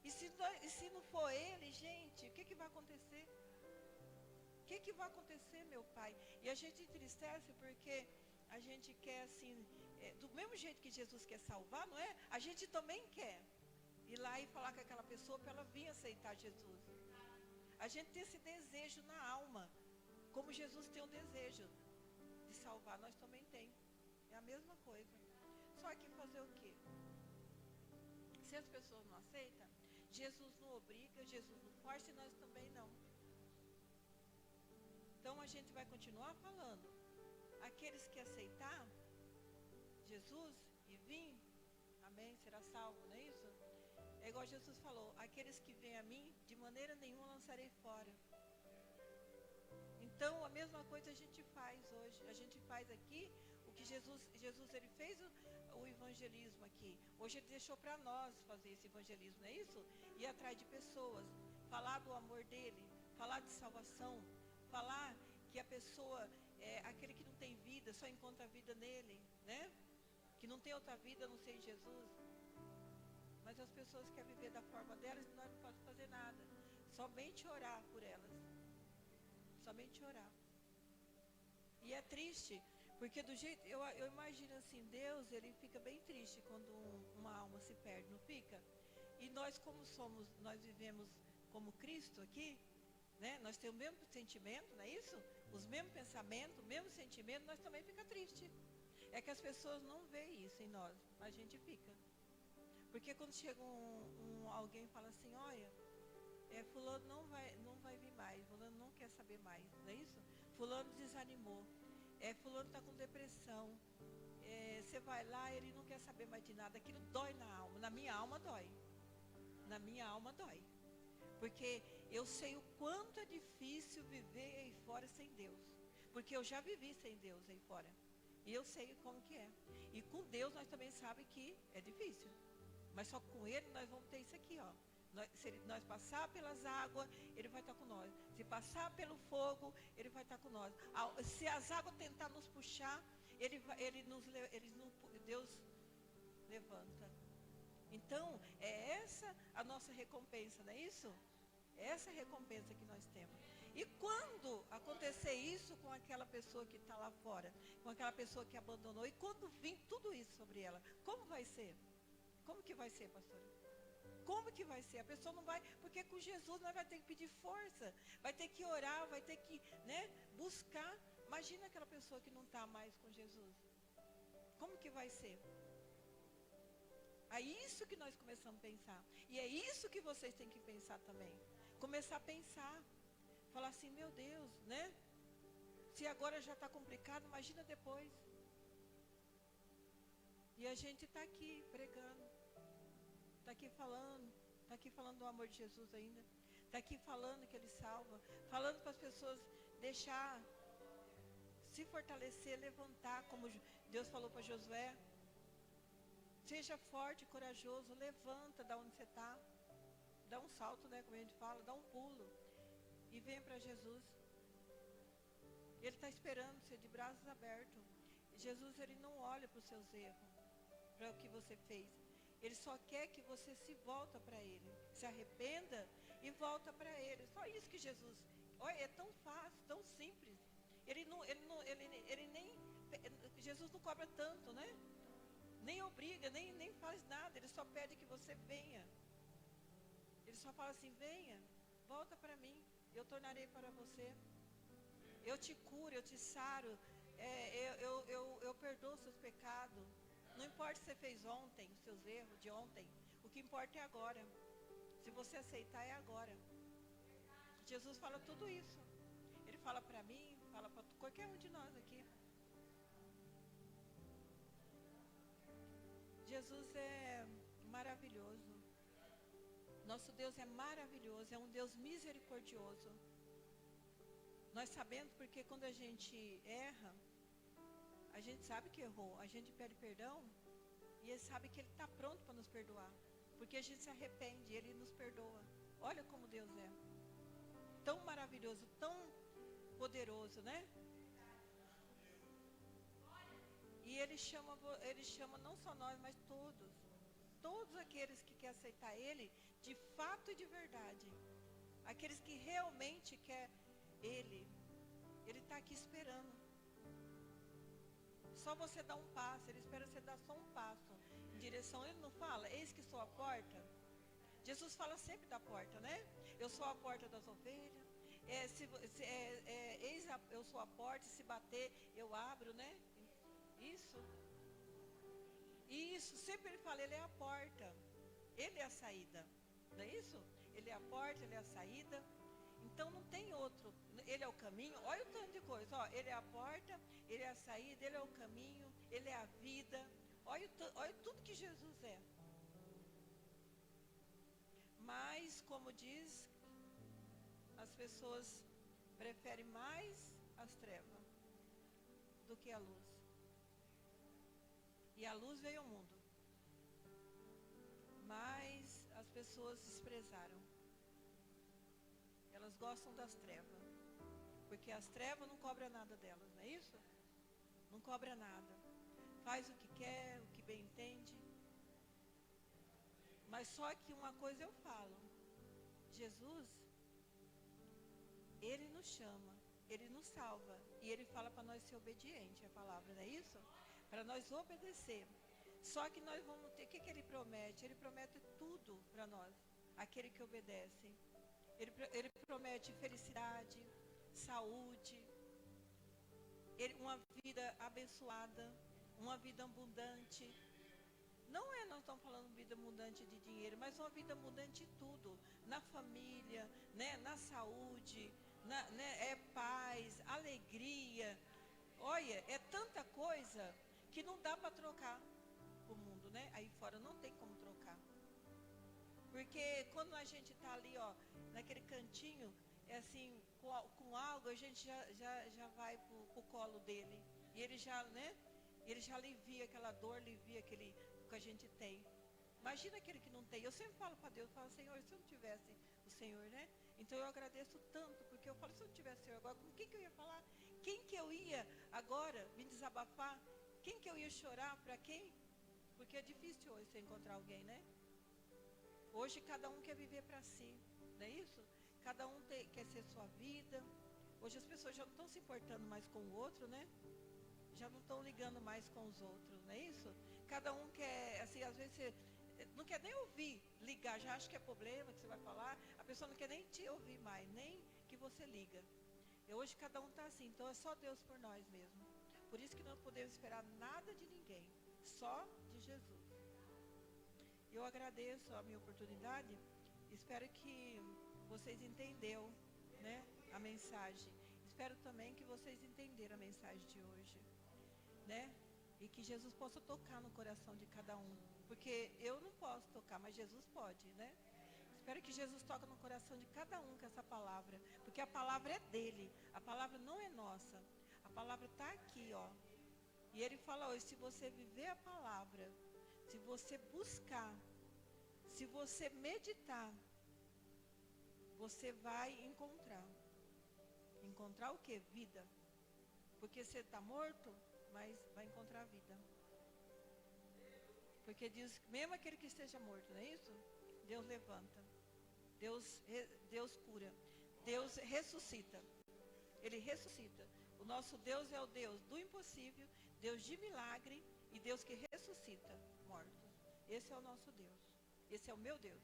E se não for Ele, gente, o que vai acontecer? O que vai acontecer, meu Pai? E a gente entristece porque a gente quer assim, do mesmo jeito que Jesus quer salvar, não é? A gente também quer ir lá e falar com aquela pessoa para ela vir aceitar Jesus. A gente tem esse desejo na alma, como Jesus tem o desejo de salvar, nós também tem. É a mesma coisa. Só que fazer o quê? Se as pessoas não aceitam, Jesus não obriga, Jesus não força e nós também não. Então a gente vai continuar falando. Aqueles que aceitar Jesus e vir, amém, será salvo, não é isso? É igual Jesus falou, aqueles que vêm a mim, de maneira nenhuma lançarei fora. Então a mesma coisa a gente faz hoje. A gente faz aqui o que Jesus ele fez o evangelismo aqui. Hoje ele deixou para nós fazer esse evangelismo, não é isso? Ir atrás de pessoas, falar do amor dele, falar de salvação, falar que a pessoa, aquele que não tem vida, só encontra a vida nele, né? Que não tem outra vida a não ser em Jesus. Mas as pessoas querem viver da forma delas e nós não podemos fazer nada. Somente orar por elas. Somente orar. E é triste, porque do jeito, eu imagino assim, Deus, ele fica bem triste quando uma alma se perde, não fica? E nós como somos, nós vivemos como Cristo aqui, né? Nós temos o mesmo sentimento, não é isso? Os mesmos pensamentos, o mesmo sentimento, nós também fica triste. É que as pessoas não veem isso em nós, mas a gente fica. Porque quando chega alguém e fala assim, olha, fulano não vai vir mais, fulano não quer saber mais, não é isso? Fulano desanimou, fulano está com depressão, você vai lá, ele não quer saber mais de nada, aquilo dói na alma, na minha alma dói, porque eu sei o quanto é difícil viver aí fora sem Deus, porque eu já vivi sem Deus aí fora, e eu sei como que é, e com Deus nós também sabemos que é difícil, mas só com Ele nós vamos ter isso aqui, ó. Se nós passar pelas águas, Ele vai estar com nós. Se passar pelo fogo, Ele vai estar com nós. Se as águas tentar nos puxar, Deus levanta. Então, é essa a nossa recompensa, não é isso? É essa a recompensa que nós temos. E quando acontecer isso com aquela pessoa que está lá fora, com aquela pessoa que abandonou, e quando vir tudo isso sobre ela, como vai ser? Como que vai ser, pastora? Como que vai ser? A pessoa não vai, porque com Jesus nós vai ter que pedir força, vai ter que orar, vai ter que, né, buscar. Imagina aquela pessoa que não está mais com Jesus. Como que vai ser? É isso que nós começamos a pensar. E é isso que vocês têm que pensar também. Começar a pensar. Falar assim, meu Deus, né? Se agora já está complicado, imagina depois. E a gente está aqui pregando, está aqui falando do amor de Jesus ainda, está aqui falando que Ele salva, falando para as pessoas deixar, se fortalecer, levantar, como Deus falou para Josué. Seja forte, corajoso, levanta da onde você está, dá um salto, né, como a gente fala, dá um pulo e venha para Jesus. Ele está esperando você de braços abertos. Jesus, Ele não olha para os seus erros, para o que você fez. Ele só quer que você se volta para Ele, se arrependa e volta para Ele. Só isso que Jesus, olha, é tão fácil, tão simples. Ele nem, Jesus não cobra tanto, né? Nem obriga, nem faz nada. Ele só pede que você venha. Ele só fala assim, venha, volta para mim, eu tornarei para você. Eu te curo, eu te saro, eu perdoo os seus pecados. Não importa se você fez ontem, os seus erros de ontem. O que importa é agora. Se você aceitar, é agora. Jesus fala tudo isso. Ele fala para mim, fala para qualquer um de nós aqui. Jesus é maravilhoso. Nosso Deus é maravilhoso, é um Deus misericordioso. Nós sabemos porque quando a gente erra, a gente sabe que errou, a gente pede perdão e Ele sabe que Ele está pronto para nos perdoar. Porque a gente se arrepende, Ele nos perdoa. Olha como Deus é. Tão maravilhoso, tão poderoso, né? E Ele chama não só nós, mas todos. Todos aqueles que querem aceitar Ele de fato e de verdade. Aqueles que realmente querem Ele. Ele está aqui esperando. Só você dá um passo, Ele espera você dar só um passo em direção. Ele não fala, eis que sou a porta. Jesus fala sempre da porta, né? Eu sou a porta das ovelhas, Eis eu sou a porta, se bater, eu abro, né? Isso. Isso, sempre ele fala, ele é a porta. Ele é a saída. Não é isso? Ele é a porta, ele é a saída. Então não tem outro. Ele é o caminho. Olha o tanto de coisa. Ó, ele é a porta, ele é a saída, ele é o caminho, ele é a vida. Olha tudo que Jesus é. Mas, como diz, as pessoas preferem mais as trevas do que a luz. E a luz veio ao mundo. Mas as pessoas desprezaram. Elas gostam das trevas. Porque as trevas não cobram nada delas, não é isso? Não cobra nada. Faz o que quer, o que bem entende. Mas só que uma coisa eu falo. Jesus, Ele nos chama, Ele nos salva. E Ele fala para nós ser obediente à palavra, não é isso? Para nós obedecer. Só que nós vamos ter, o que Ele promete? Ele promete tudo para nós, aquele que obedece. Ele promete felicidade, saúde, uma vida abençoada, uma vida abundante. Não é, nós estamos falando vida abundante de dinheiro, mas uma vida abundante em tudo. Na família, né, na saúde, né, é paz, alegria. Olha, é tanta coisa que não dá para trocar o mundo, né? Aí fora não tem como trocar. Porque quando a gente está ali, ó, naquele cantinho, é assim, com algo, a gente já vai pro colo dele. E ele já, né? Ele já alivia aquela dor, alivia aquele que a gente tem. Imagina aquele que não tem. Eu sempre falo para Deus, eu falo, Senhor, se eu não tivesse o Senhor, né? Então eu agradeço tanto, porque eu falo, se eu não tivesse o Senhor agora, com quem que eu ia falar? Quem que eu ia agora me desabafar? Quem que eu ia chorar? Para quem? Porque é difícil hoje você encontrar alguém, né? Hoje cada um quer viver para si, não é isso? Cada um quer ser sua vida. Hoje as pessoas já não estão se importando mais com o outro, né? Já não estão ligando mais com os outros, não é isso? Cada um quer, assim, às vezes você não quer nem ouvir, ligar, já acha que é problema que você vai falar, a pessoa não quer nem te ouvir mais, nem que você liga. E hoje cada um está assim, então é só Deus por nós mesmo. Por isso que não podemos esperar nada de ninguém, só de Jesus. Eu agradeço a minha oportunidade, espero que vocês entenderam, né, a mensagem. Espero também que vocês entenderam a mensagem de hoje, né? E que Jesus possa tocar no coração de cada um. Porque eu não posso tocar, mas Jesus pode, né? Espero que Jesus toque no coração de cada um com essa palavra. Porque a palavra é dele. A palavra não é nossa. A palavra está aqui, ó. E ele fala hoje, se você viver a palavra, se você buscar, se você meditar, você vai encontrar. Encontrar o quê? Vida. Porque você está morto, mas vai encontrar vida. Porque diz, mesmo aquele que esteja morto, não é isso? Deus levanta. Deus cura. Deus ressuscita. Ele ressuscita. O nosso Deus é o Deus do impossível, Deus de milagre e Deus que ressuscita mortos. Esse é o nosso Deus. Esse é o meu Deus.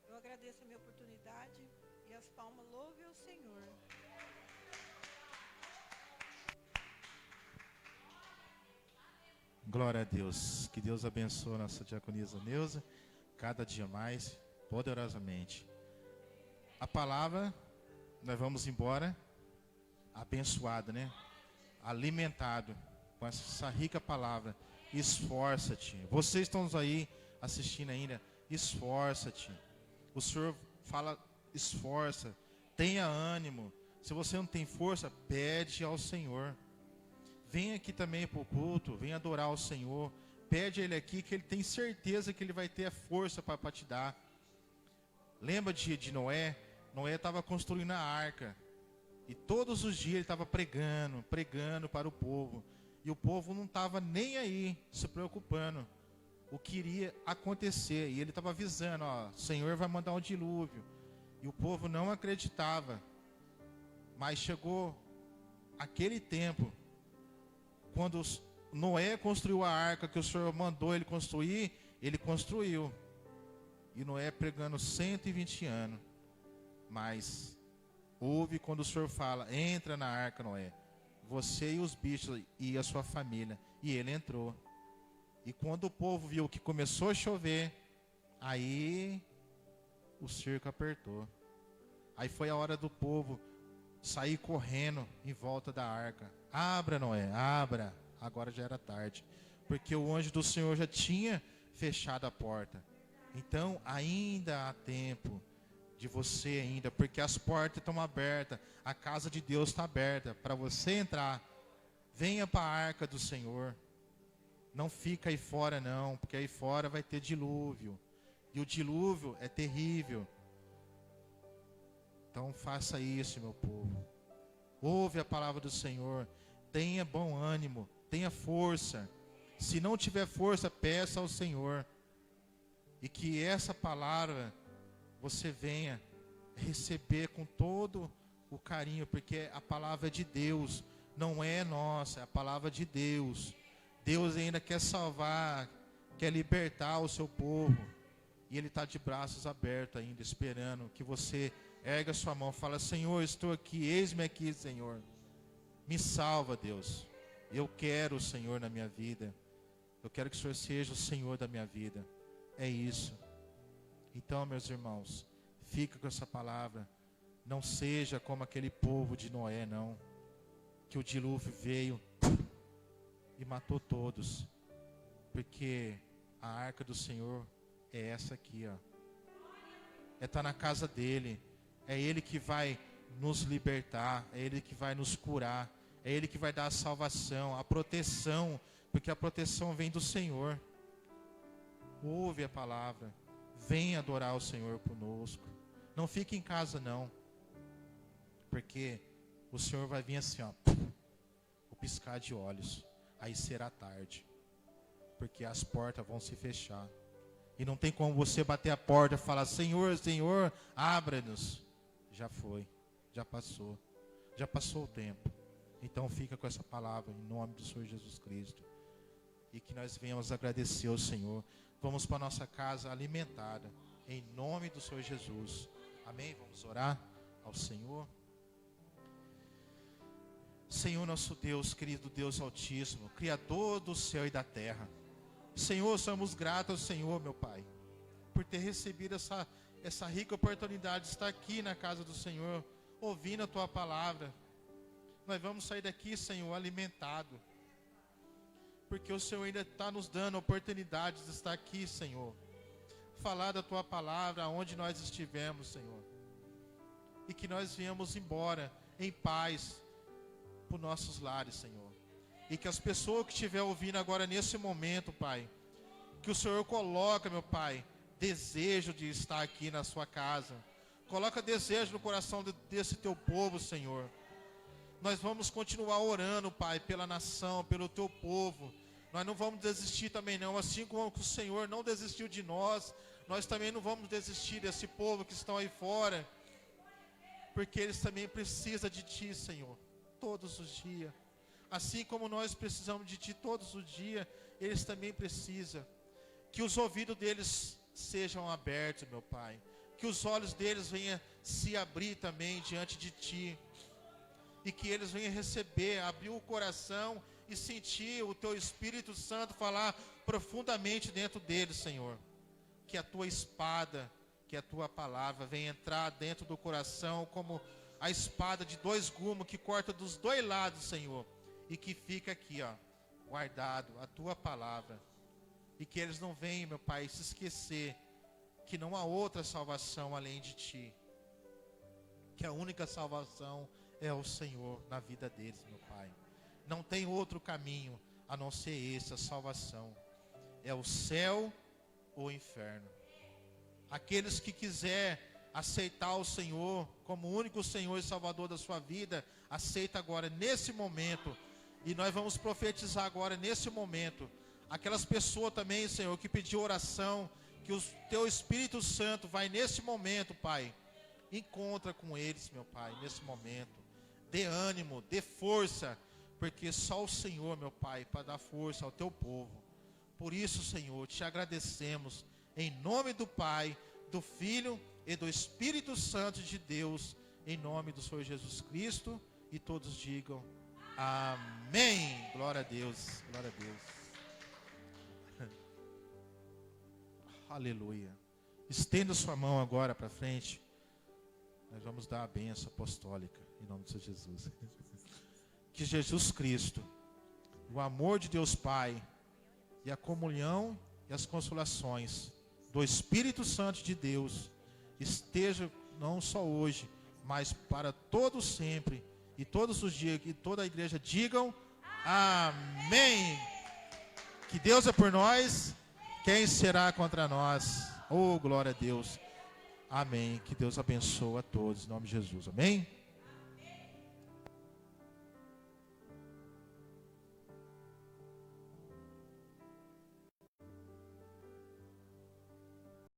Eu agradeço a minha oportunidade e as palmas louvem ao Senhor. Glória a Deus. Que Deus abençoe a nossa diaconisa Neuza, cada dia mais, poderosamente. A palavra, nós vamos embora abençoado, né? Alimentado com essa rica palavra. Esforça-te. Vocês estão aí assistindo ainda, esforça-te. O Senhor fala, esforça, tenha ânimo. Se você não tem força, pede ao Senhor. Vem aqui também para o culto, vem adorar o Senhor. Pede a Ele aqui que Ele tem certeza que Ele vai ter a força para te dar. Lembra de Noé? Noé estava construindo a arca. E todos os dias ele estava pregando para o povo. E o povo não estava nem aí, se preocupando. O que iria acontecer. E ele estava avisando, ó, o Senhor vai mandar um dilúvio. E o povo não acreditava. Mas chegou aquele tempo, quando Noé construiu a arca que o Senhor mandou ele construir, ele construiu. E Noé pregando 120 anos. Mas Ouve quando o Senhor fala, entra na arca, Noé. Você e os bichos e a sua família. E ele entrou. E quando o povo viu que começou a chover, aí o cerco apertou. Aí foi a hora do povo sair correndo em volta da arca. Abra, Noé, abra. Agora já era tarde. Porque o anjo do Senhor já tinha fechado a porta. Então ainda há tempo de você ainda, porque as portas estão abertas, a casa de Deus está aberta para você entrar. Venha para a arca do Senhor. Não fica aí fora não, porque aí fora vai ter dilúvio. E o dilúvio é terrível. Então faça isso, meu povo. Ouve a palavra do Senhor. Tenha bom ânimo, tenha força. Se não tiver força, peça ao Senhor. E que essa palavra você venha receber com todo o carinho, porque a palavra é de Deus, não é nossa, é a palavra de Deus. Deus ainda quer salvar, quer libertar o seu povo. E Ele está de braços abertos ainda, esperando que você erga a sua mão e fala, Senhor, estou aqui, eis-me aqui, Senhor. Me salva, Deus. Eu quero o Senhor na minha vida. Eu quero que o Senhor seja o Senhor da minha vida. É isso. Então, meus irmãos, fica com essa palavra. Não seja como aquele povo de Noé, não. Que o dilúvio veio e matou todos. Porque a arca do Senhor é essa aqui, ó. É estar na casa dele. É Ele que vai nos libertar. É Ele que vai nos curar. É Ele que vai dar a salvação, a proteção. Porque a proteção vem do Senhor. Ouve a palavra. Venha adorar o Senhor conosco. Não fique em casa não. Porque o Senhor vai vir assim, ó. O piscar de olhos. Aí será tarde. Porque as portas vão se fechar. E não tem como você bater a porta e falar, Senhor, Senhor, abra-nos. Já foi. Já passou. Já passou o tempo. Então fica com essa palavra em nome do Senhor Jesus Cristo. E que nós venhamos agradecer ao Senhor. Vamos para a nossa casa alimentada. Em nome do Senhor Jesus. Amém? Vamos orar ao Senhor. Senhor nosso Deus, querido Deus Altíssimo, Criador do céu e da terra. Senhor, somos gratos ao Senhor, meu Pai, por ter recebido essa rica oportunidade de estar aqui na casa do Senhor, ouvindo a Tua palavra. Nós vamos sair daqui, Senhor, alimentado. Porque o Senhor ainda está nos dando a oportunidade de estar aqui, Senhor. Falar da Tua palavra aonde nós estivermos, Senhor. E que nós viemos embora em paz para os nossos lares, Senhor. E que as pessoas que estiverem ouvindo agora nesse momento, Pai, que o Senhor coloca, meu Pai, desejo de estar aqui na sua casa. Coloca desejo no coração desse Teu povo, Senhor. Nós vamos continuar orando, Pai, pela nação, pelo Teu povo. Nós não vamos desistir também não, assim como o Senhor não desistiu de nós, nós também não vamos desistir desse povo que estão aí fora, porque eles também precisam de Ti, Senhor, todos os dias. Assim como nós precisamos de Ti todos os dias, eles também precisam. Que os ouvidos deles sejam abertos, meu Pai. Que os olhos deles venham se abrir também diante de Ti. E que eles venham receber, abrir o coração e sentir o Teu Espírito Santo falar profundamente dentro deles, Senhor. Que a Tua espada, que a Tua palavra venha entrar dentro do coração como a espada de 2 gumes que corta dos 2 lados, Senhor. E que fica aqui, ó, guardado a Tua palavra. E que eles não venham, meu Pai, se esquecer que não há outra salvação além de Ti. Que a única salvação é o Senhor na vida deles, meu Pai. Não tem outro caminho a não ser esse, a salvação. É o céu ou o inferno. Aqueles que quiser aceitar o Senhor como o único Senhor e Salvador da sua vida, aceita agora, nesse momento. E nós vamos profetizar agora, nesse momento. Aquelas pessoas também, Senhor, que pediu oração, que o Teu Espírito Santo vai nesse momento, Pai. Encontra com eles, meu Pai, nesse momento. Dê ânimo, dê força, porque só o Senhor, meu Pai, para dar força ao Teu povo. Por isso, Senhor, Te agradecemos, em nome do Pai, do Filho e do Espírito Santo de Deus, em nome do Senhor Jesus Cristo. E todos digam amém. Glória a Deus, glória a Deus. Aleluia. Estenda sua mão agora para frente. Nós vamos dar a bênção apostólica em nome do Senhor Jesus. Que Jesus Cristo, o amor de Deus Pai e a comunhão e as consolações do Espírito Santo de Deus esteja não só hoje, mas para todos sempre e todos os dias, que toda a igreja digam amém. Que Deus é por nós, quem será contra nós? Oh, glória a Deus. Amém. Que Deus abençoe a todos, em nome de Jesus. Amém.